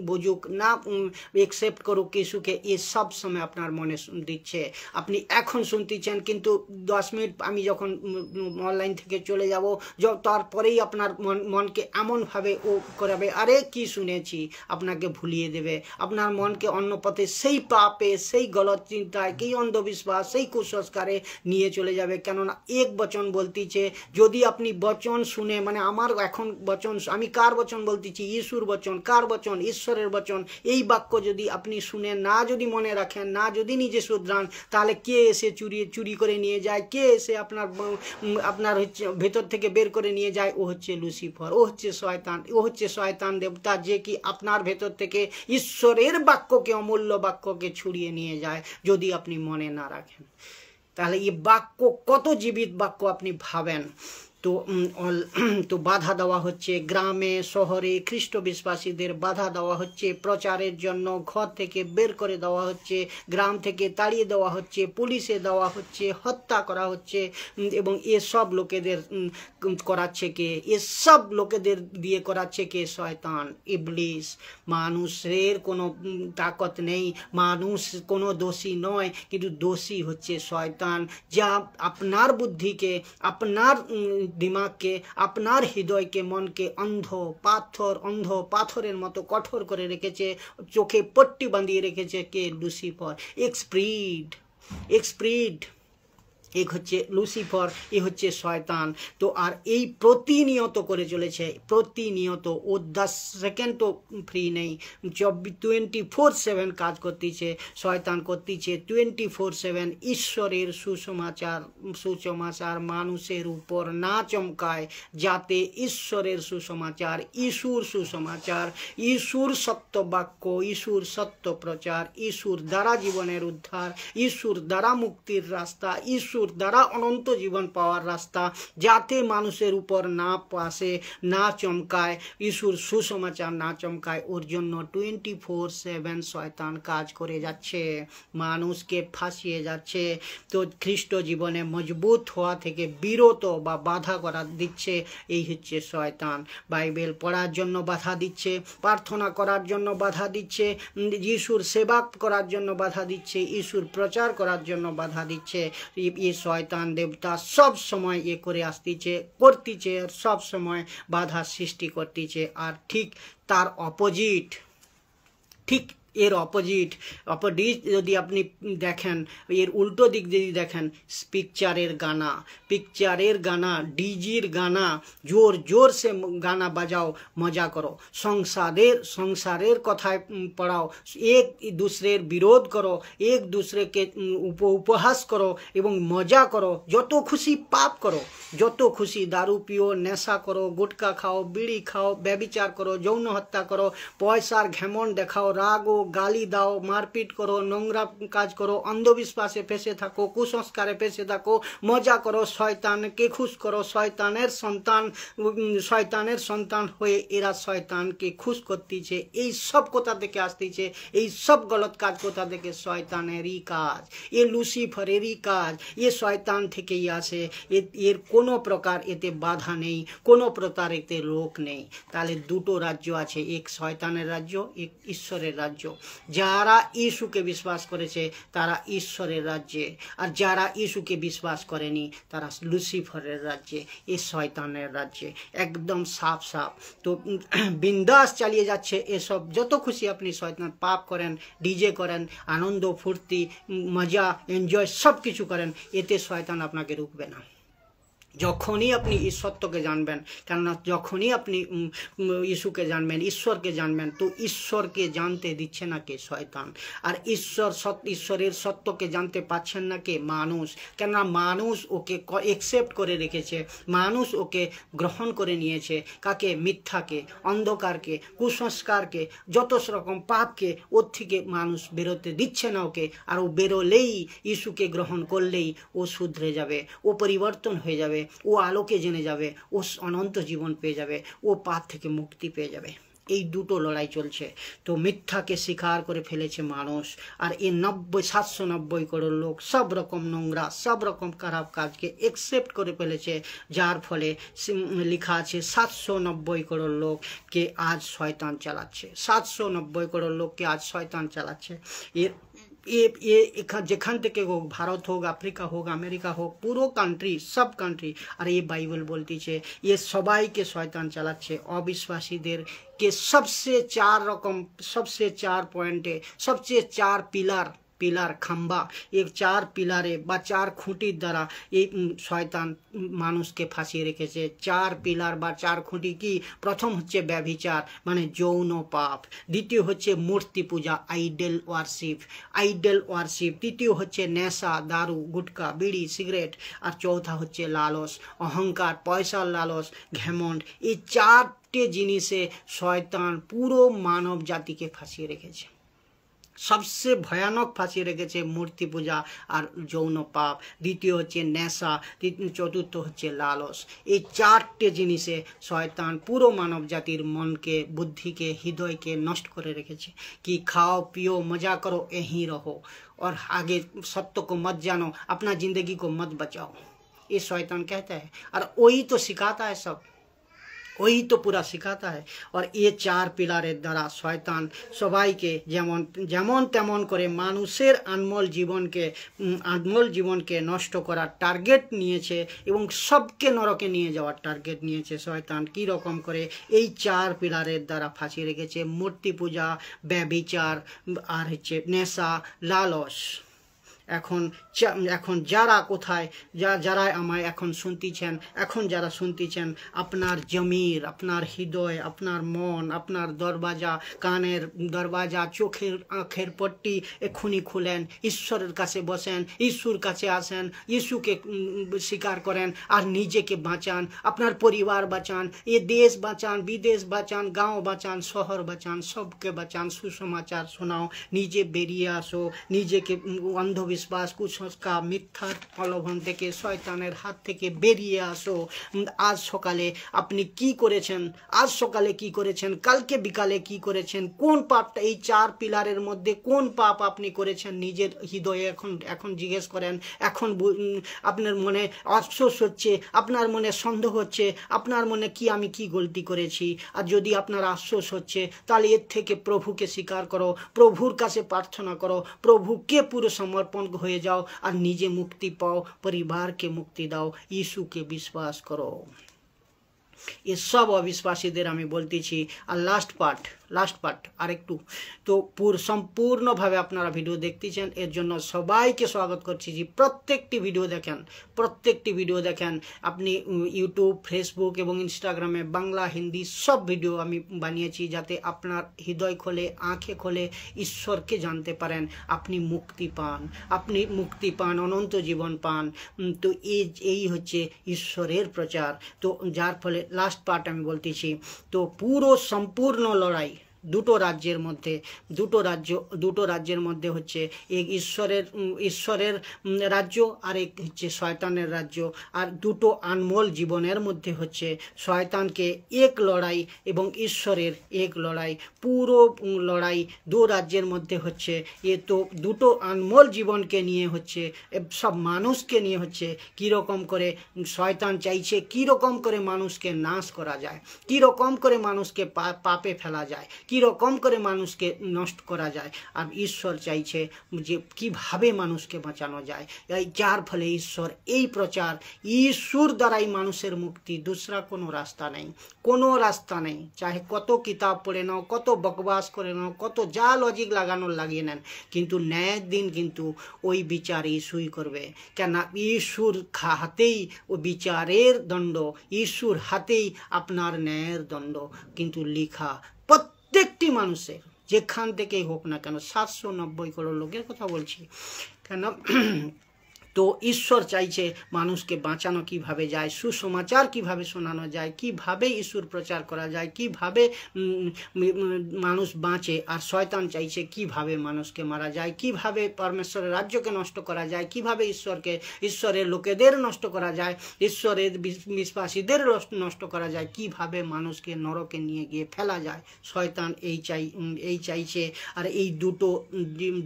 বুঝুক, না একসেপ্ট করুক কিছুকে, এ সব সময় আপনার মনে দিচ্ছে। আপনি এখন শুনতেছেন, কিন্তু 10 মিনিট আমি যখন অনলাইন থেকে চলে যাব, তারপরেই আপনার মনকে এমনভাবে ও করাবে, আরে কি শুনেছি, আপনাকে ভুলিয়ে দেবে, আপনার মনকে অন্য পথে সেই পাপে, সেই গলত চিন্তায়, সেই অন্ধবিশ্বাস, সেই কুসংস্কারে নিয়ে চলে যাবে। কেননা এক বচন বলতেছে, যদি আপনি বচন শুনে, মানে আমার এখন বচন, আমি কার বচন বলতেছি? ঈশ্বর বচন। কার বচন? ঈশ্বরের বচন। এই বাক্য যদি আপনি শুনে না, যদি মনে রাখেন না, যদি নিজে শুধরান, তাহলে কে এসে চুরি করে নিয়ে যায়, কে এসে আপনার হচ্ছে ভেতর থেকে বের করে নিয়ে যায়? ও হচ্ছে লুসিফর, ও হচ্ছে শয়তান দেবতা, যে কি আপনার ভেতর থেকে ঈশ্বরের বাক্যকে, অমূল্য বাক্যকে ছুড়িয়ে নিয়ে যায় যদি আপনি মনে না রাখেন। তাহলে এই বাক্য কত জীবিত বাক্য আপনি ভাবেন। তো বাধা দেওয়া হচ্ছে গ্রামে শহরে, খ্রিস্ট বিশ্বাসীদের বাধা দেওয়া হচ্ছে, প্রচারের জন্য ঘর থেকে বের করে দেওয়া হচ্ছে, গ্রাম থেকে তাড়িয়ে দেওয়া হচ্ছে, পুলিশে দেওয়া হচ্ছে, হত্যা করা হচ্ছে। এবং এসব লোকেদের করাচ্ছে কে? এসব লোকেদের দিয়ে করাচ্ছে কে? শয়তান, ইবলিস। মানুষের কোনো তাকত নেই, মানুষ কোনো দোষী নয়, কিন্তু দোষী হচ্ছে শয়তান, যা আপনার বুদ্ধিকে, আপনার দিমাগকে, আপনার হৃদয়কে, মনকে অন্ধ পাথরের মতো কঠোর করে রেখেছে, চোখে পট্টি বাঁধিয়ে রেখেছে কে? লুসিফর। এক্সপ্রিড এক হচ্ছে লুসিফার, এ হচ্ছে শয়তান। তো আর এই প্রতিনিয়ত করে চলেছে, প্রতিনিয়ত, ও 10 সেকেন্ডও ফ্রি নেই, 24/7 কাজ করতেছে, শয়তান করতেছে 24/7। ঈশ্বরের সুসমাচার মানুষের উপর না চমকায়, যাতে ঈশ্বরের সুসমাচার, ইশুর সুসমাচার, ইশুর সত্য বাক্য, ইশুর সত্য প্রচার, ইশুর দ্বারা জীবনের উদ্ধার, ইশুর দ্বারা মুক্তির রাস্তা, ইশুর দ্বারা অনন্ত জীবন পাওয়ার রাস্তা, যাতে মানুষের উপর না আসে, না চমকায়, ইশুর সুসমাচার না চমকায়, ওর জন্য 24/7 শয়তান কাজ করে যাচ্ছে, মানুষকে ফাঁসিয়ে যাচ্ছে। তো খ্রিস্ট জীবনে মজবুত হওয়া থেকে বিরত বা বাধা করা দিচ্ছে, এই হচ্ছে শয়তান। বাইবেল পড়ার জন্য বাধা দিচ্ছে, প্রার্থনা করার জন্য বাধা দিচ্ছে, যিশুর সেবা করার জন্য বাধা দিচ্ছে, যিশুর প্রচার করার জন্য বাধা দিচ্ছে। এই শয়তান দেবতা সব সময় এ করে আসতেছে, করতেছে, সব সময় বাধা সৃষ্টি করতেছে। আর ঠিক তার অপোজিট, ঠিক এর অপোজিট যদি আপনি দেখেন, এর উল্টো দিক যদি দেখেন, পিকচারের গানা, ডিজির গানা, জোর জোর সে গানা বাজাও, মজা করো, সংসারের কথায় পড়াও, এক दूसरेর বিরোধ করো, এক दूसरेকে উপহাস করো এবং মজা করো, যত খুশি পাপ করো, যত খুশি দারু পিও, নেশা করো, গুটকা খাও, বিড়ি খাও, ব্যভিচার করো, যৌন হত্যা করো, পয়সার ঘেমন দেখাও, রাগ ও গালি দাও, মারপিট করো, নোংরা কাজ করো, অন্ধবিশ্বাসে ফেসে থাকো, কুসংস্কারে ফেসে থাকো, মজা করো, শয়তানকে খুশ করো, শয়তানের সন্তান হয়ে এরা শয়তানকে খুশ করতেছে। এই সব কোথা থেকে আসতেছে, এই সব গলত কাজ কোথা থেকে? শয়তানেরই কাজ, এ লুসিফারেরই কাজ, এ শয়তান থেকেই আসে। এর কোনো প্রকার এতে বাধা নেই, কোনো প্রকার এতে রোক নেই। তাহলে দুটো রাজ্য আছে, এক শয়তানের রাজ্য, এক ঈশ্বরের রাজ্য। যারা ইশুকে বিশ্বাস করেছে তারা ঈশ্বরের রাজ্যে, আর যারা ইশুকে বিশ্বাস করেনি তারা লুসিফারের রাজ্যে, এ শয়তানের রাজ্যে। একদম সাফ সাফ। তো বিন্দাস চালিয়ে যাচ্ছে এসব, যত খুশি আপনি শয়তান পাপ করেন, ডিজে করেন, আনন্দ ফুর্তি মজা এনজয় সব কিছু করেন, এতে শয়তান আপনাকে রুখবে না। যখনই আপনি ঈশ্বরকে জানবেন, কেননা যখনই আপনি ইশুকে জানবেন, ঈশ্বরকে জানবেন, তো ঈশ্বরকে জানতে দিচ্ছে না কে? শয়তান। আর ঈশ্বরের সত্যকে জানতে পাচ্ছেন না কে? মানুষ। কেননা মানুষ ওকে একসেপ্ট করে রেখেছে, মানুষ ওকে গ্রহণ করে নিয়েছে। কাকে? মিথ্যাকে, অন্ধকারকে, কুসংস্কারকে, যত রকম পাপকে ওর থেকে মানুষ বেরোতে দিচ্ছে না ওকে। আর ও বেরোলেই, ইশুকে গ্রহণ করলেই ও শুধরে যাবে, ও পরিবর্তন হয়ে যাবে, ও আলোকে জেনে যাবে, ও অনন্ত জীবন পেয়ে যাবে, ও পাপ থেকে মুক্তি পেয়ে যাবে। এই দুটো লড়াই চলছে। তো মিথ্যাকে স্বীকার করে ফেলেছে মানুষ, আর এই 790 করোড় লোক সব রকম নোংরা, সব রকম খারাপ কাজকে একসেপ্ট করে ফেলেছে, যার ফলে লেখা আছে 790 করোড় লোককে আজ শয়তান চালাচ্ছে। 790 করোড় লোককে আজ শয়তান চালাচ্ছে। যেখান থেকে হোক, ভারত হোক, আফ্রিকা হোক, আমেরিকা হোক, পুরো কান্ট্রি, সব কান্ট্রি। আর এই বাইবেল বলতেছে এ সবাইকে শয়তান চালাচ্ছে। অবিশ্বাসীদেরকে সবচেয়ে 4 পয়েন্টে, সবচেয়ে 4 পিলার খাম্বা, এই 4 পিলারে বা 4 খুঁটির দ্বারা এই শয়তান মানুষকে ফাঁসিয়ে রেখেছে। 4 পিলার বা 4 খুঁটি কি? প্রথম হচ্ছে ব্যভিচার, মানে যৌন পাপ। দ্বিতীয় হচ্ছে মূর্তি পূজা, আইডল ওয়ার্শিপ। তৃতীয় হচ্ছে নেশা, দারু, গুটকা, বিড়ি, সিগারেট। আর চৌথা হচ্ছে লালস, অহংকার, পয়সার লালস, ঘেমন্ড। এই 4টে জিনিসে শয়তান পুরো মানব জাতিকে ফাঁসিয়ে রেখেছে। সবচেয়ে ভয়ানক ফাঁসিয়ে রেখেছে মূর্তি পূজা আর যৌন পাপ। দ্বিতীয় হচ্ছে নেশা, চতুর্থ হচ্ছে লালস। এই 4টে জিনিসে শয়তান পুরো মানব জাতির মনকে, বুদ্ধিকে, হৃদয়কে নষ্ট করে রেখেছে। कि खाओ पियो मजा करो यहीं रहो और आगे सत्य को मत जानो, अपना जिंदगी को मत बचाओ, ये शैतान कहता है। और वही तो सिखाता है, सब वही तो पूरा सिखाता है। और ये 4 पिलारेर द्वारा शयतान सबाइके जेमन तेमन करे मानुषेर आनमोल जीवनके नष्ट करार टार्गेट निয়েছে এবং सबके नरके निয়ে যাওয়ার टार्गेट নিয়েছে शयतान। की रकम करे এই 4 पिलारेर द्वारा फाঁসিয়ে রেখেছে मूर्ति पूजा, ব্যভিচার, আর হচ্ছে নেশা, লালস। এখন যারা কোথায় যারা আমায় এখন শুনতেছেন, এখন যারা শুনতেছেন, আপনার জমির, আপনার হৃদয়, আপনার মন, আপনার দরওয়াজা, কানের দরওয়াজা, চোখের আঁখের পট্টি এক্ষুনি খুলেন, ঈশ্বরের কাছে বসেন, ঈশ্বর কাছে আসেন, ইস্যুকে স্বীকার করেন আর নিজেকে বাঁচান, আপনার পরিবার বাঁচান, এ দেশ বাঁচান, বিদেশ বাঁচান, গাঁও বাঁচান, শহর বাঁচান, সবকে বাঁচান, সুসমাচার শোনাও, নিজে বেরিয়ে আসো, নিজেকে অন্ধবিশ্বাস, কুসংস্কার, মিথ্যার প্রলোভন থেকে, শয়তানের হাত থেকে বেরিয়ে আসো। আজ সকালে আপনি কি করেছেন, আজ সকালে কি করেছেন, কালকে বিকালে কি করেছেন, কোন পাপটা, এই 4 পিলারের মধ্যে কোন পাপ আপনি করেছেন, নিজের হৃদয়ে এখন জিজ্ঞেস করেন। এখন আপনার মনে আফসোস হচ্ছে, আপনার মনে সন্দেহ হচ্ছে, আপনার মনে আমি কি গলতি করেছি। আর যদি আপনার আফসোস হচ্ছে, তাহলে এর থেকে প্রভুকে স্বীকার করো, প্রভুর কাছে প্রার্থনা করো, প্রভুকে পুরো সমর্পণ হয়ে যাও আর নিজে মুক্তি পাও, পরিবারকে মুক্তি দাও, ইস্যুকে বিশ্বাস করো। এসব অবিশ্বাসীদের আমি বলতেছি। আর লাস্ট পার্ট আরেকটু তো সম্পূর্ণভাবে আপনারা ভিডিও দেখতেছেন, এর জন্য সবাইকে স্বাগত করছি যে প্রত্যেকটি ভিডিও দেখেন। আপনি ইউটিউব, ফেসবুক এবং ইনস্টাগ্রামে বাংলা, হিন্দি সব ভিডিও আমি বানিয়েছি, যাতে আপনার হৃদয় খোলে, আঁখে খোলে, ঈশ্বরকে জানতে পারেন, আপনি মুক্তি পান, অনন্ত জীবন পান। তো এই হচ্ছে ঈশ্বরের প্রচার। তো যার ফলে লাস্ট পার্ট আমি বলতেছি, তো সম্পূর্ণ লড়াই দুটো রাজ্যের মধ্যে হচ্ছে, এক ঈশ্বরের রাজ্য আর এক হচ্ছে শয়তানের রাজ্য। আর দুটো আনমোল জীবনের মধ্যে হচ্ছে শয়তানকে এক লড়াই এবং ঈশ্বরের এক লড়াই, পুরো লড়াই দু রাজ্যের মধ্যে হচ্ছে। এ তো দুটো আনমোল জীবনকে নিয়ে হচ্ছে, সব মানুষকে নিয়ে হচ্ছে, কীরকম করে শয়তান চাইছে কীরকম করে মানুষকে নাশ করা যায়, কীরকম করে মানুষকে পাপে ফেলা যায়, কীরকম করে মানুষকে নষ্ট করা যায়। আর ঈশ্বর চাইছে যে কিভাবে মানুষকে বাঁচানো যায়। যার ফলে ঈশ্বর এই প্রচার, ঈশ্বর দ্বারাই মানুষের মুক্তি, दूसरा কোনো রাস্তা নেই। চাহে কত কিতাব পড়ে নাও, কত বকবাস করে নাও, কত যা লজিক লাগানোর লাগিয়ে নেন, কিন্তু ন্যায়ের দিন কিন্তু ওই বিচার ঈশ্বরই করবে। কেন ঈশ্বর হাতেই ও বিচারের দণ্ড, ঈশ্বর হাতেই আপনার ন্যায়ের দণ্ড কিন্তু লিখা। প্রত্যেকটি মানুষের যেখান থেকেই হোক না কেন, 790 করোড় লোকের কথা বলছি কেন, তো ঈশ্বর চাইছে মানুষকে বাঁচানো কিভাবে যায়, সুসমাচার কিভাবে শোনানো যায়, কিভাবে ঈশ্বর প্রচার করা যায়, কিভাবে মানুষ বাঁচে। আর শয়তান চাইছে কিভাবে মানুষকে মারা যায়, কিভাবে পরমেশ্বরের রাজ্যকে নষ্ট করা যায়, কিভাবে ঈশ্বরের লোকেদের নষ্ট করা যায়, ঈশ্বরের বিশ্বাসীদের নষ্ট করা যায়, কিভাবে মানুষকে নরকে নিয়ে গিয়ে ফেলা যায়। শয়তান এই চাইছে। আর এই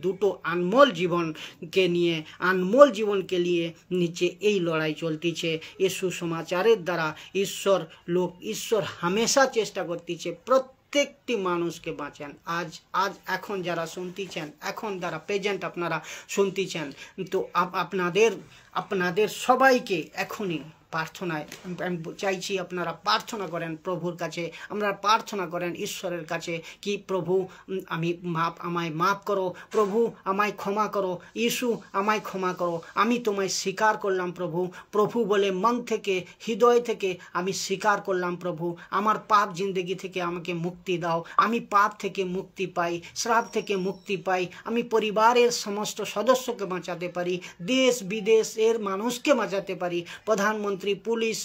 দুটো আনমোল জীবনকে নিয়ে, আনমোল জীবনকে নিয়ে নিচে এই লড়াই চলতেছে। সুসমাচারের দ্বারা ঈশ্বর হামেশা চেষ্টা করতেছে প্রত্যেকটি মানুষকে বাঁচান। আজ এখন যারা শুনতেছেন, এখন যারা প্রেজেন্ট আপনারা শুনতেছেন, তো আপনাদের সবাইকে এখনই প্রার্থনায় আমি চাইছি আপনারা প্রার্থনা করেন প্রভুর কাছে, আমরা প্রার্থনা করেন ঈশ্বরের কাছে কি প্রভু আমায় মাফ করো, প্রভু আমায় ক্ষমা করো, ইস্যু আমায় ক্ষমা করো, আমি তোমায় স্বীকার করলাম প্রভু বলে মন থেকে, হৃদয় থেকে আমি স্বীকার করলাম প্রভু, আমার পাপ জিন্দগি থেকে আমাকে মুক্তি দাও, আমি পাপ থেকে মুক্তি পাই, শ্রাপ থেকে মুক্তি পাই, আমি পরিবারের সমস্ত সদস্যকে বাঁচাতে পারি, দেশ বিদেশের মানুষকে বাঁচাতে পারি, প্রধানমন্ত্রী, পুলিশ,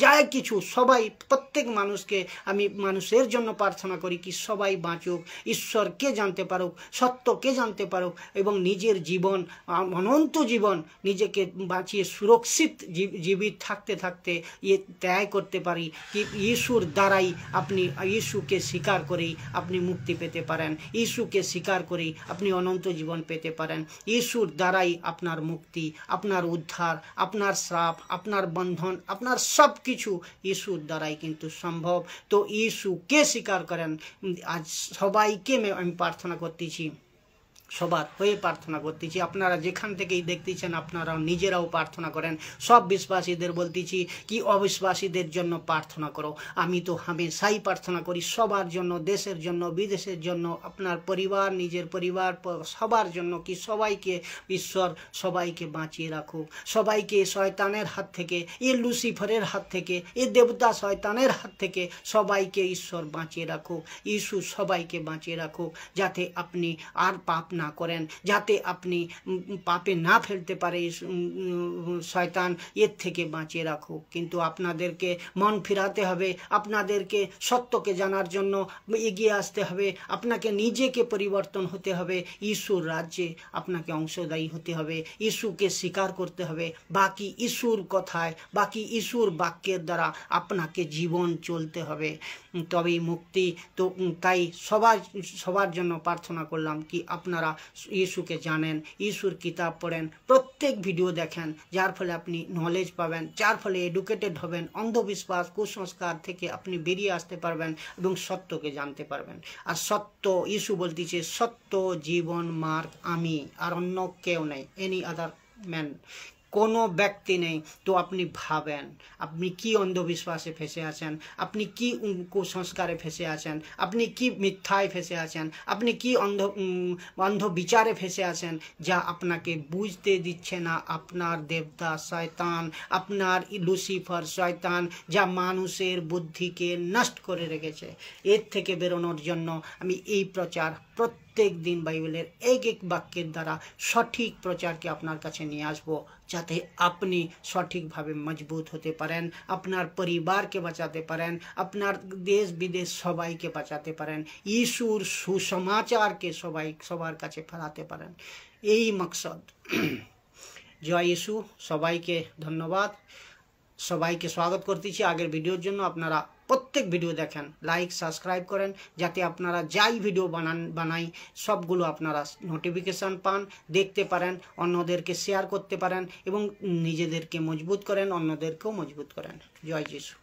যা কিছু সবাই, প্রত্যেক মানুষকে আমি মানুষের জন্য প্রার্থনা করি কি সবাই বাঁচুক, ঈশ্বরকে জানতে পারুক, সত্যকে জানতে পারুক এবং নিজের জীবন, অনন্ত জীবন নিজেকে বাঁচিয়ে সুরক্ষিত জীবিত থাকতে ত্যাগ করতে পারি কি ঈশ্বর দ্বারাই। আপনি ঈশ্বরকে স্বীকার করেই আপনি মুক্তি পেতে পারেন, ঈশ্বরকে স্বীকার করেই আপনি অনন্ত জীবন পেতে পারেন, ঈশ্বর দ্বারাই আপনার মুক্তি, আপনার উদ্ধার, আপনার শ্রাপ, আপনার বন্ধন, আপনার সব কিছু ঈশ্বর দ্বারাই কিন্তু সম্ভব। তো ঈশ্বরকে স্বীকার করেন। আজ সবাইকে আমি প্রার্থনা করতেছি সবার হয়ে প্রার্থনা করতেছি। আপনারা যেখান থেকেই দেখতেছেন আপনারাও নিজেরাও প্রার্থনা করেন। সব বিশ্বাসীদের বলতেছি কি অবিশ্বাসীদের জন্য প্রার্থনা করো। আমি তো হামেশাই প্রার্থনা করি সবার জন্য, দেশের জন্য, বিদেশের জন্য, আপনার পরিবার, নিজের পরিবার, সবার জন্য কি সবাইকে ঈশ্বর সবাইকে বাঁচিয়ে রাখুক, সবাইকে শয়তানের হাত থেকে, এ লুসিফারের হাত থেকে, এ দেবতা শয়তানের হাত থেকে সবাইকে ঈশ্বর বাঁচিয়ে রাখুক। ইসু সবাইকে বাঁচিয়ে রাখুক যাতে আপনি আর পাপ না করেন, যাতে আপনি পাপে না ফেলতে পারে শয়তান, এর থেকে বাঁচিয়ে রাখুক। কিন্তু আপনাদেরকে মন ফিরাতে হবে, আপনাদেরকে সত্যকে জানার জন্য এগিয়ে আসতে হবে, আপনাকে নিজেকে পরিবর্তন হতে হবে, ইসুর রাজ্যে আপনাকে অংশদায়ী হতে হবে, ইসুকে স্বীকার করতে হবে, বাকি ইসুর কথায়, বাকি ইসুর বাক্যের দ্বারা আপনাকে জীবন চলতে হবে, তবেই মুক্তি। তো তাই সবার জন্য প্রার্থনা করলাম কি আপনারা ইসুকে জানেন, ইসুর কিতাব পড়েন, প্রত্যেক ভিডিও দেখেন, যার ফলে আপনি নলেজ পাবেন, যার ফলে এডুকেটেড হবেন, অন্ধবিশ্বাস কুসংস্কার থেকে আপনি বেরিয়ে আসতে পারবেন এবং সত্যকে জানতে পারবেন। আর সত্য, ইসু বলতেছে সত্য জীবন মার্গ আমি, আর অন্য কেউ নেই, এনি আদার ম্যান, কোনো ব্যক্তি নেই। তো আপনি ভাবেন আপনি কি অন্ধবিশ্বাসে ফেসে আছেন, আপনি কি কুসংস্কারে ফেসে আছেন, আপনি কি মিথ্যায় ফেসে আছেন, আপনি কি অন্ধ বিচারে ফেসে আছেন, যা আপনাকে বুঝতে দিচ্ছে না আপনার দেবতা শয়তান, আপনার লুসিফার শয়তান, যা মানুষের বুদ্ধিকে নষ্ট করে রেখেছে। এর থেকে বেরোনোর জন্য আমি এই প্রচার প্রত্যেক দিন বাইবেলের এক এক বাক্যের দ্বারা সঠিক প্রচারকে আপনার কাছে নিয়ে আসবো, যাতে আপনি সঠিকভাবে মজবুত হতে পারেন, আপনার পরিবারকে বাঁচাতে পারেন, আপনার দেশ বিদেশ সবাইকে বাঁচাতে পারেন, ইসুর সুসমাচারকে সবার কাছে ফেরাতে পারেন। এই মকসদ। জয় ইসু। সবাইকে ধন্যবাদ, সবাইকে স্বাগত করতেছি আগের ভিডিওর জন্য। আপনারা প্রত্যেক ভিডিও দেখেন, লাইক সাবস্ক্রাইব করেন, যাতে আপনারা যাই ভিডিও বানাই সবগুলো আপনারা নোটিফিকেশান পান, দেখতে পারেন, অন্যদেরকে শেয়ার করতে পারেন এবং নিজেদেরকে মজবুত করেন, অন্যদেরকেও মজবুত করেন। জয় যিশু।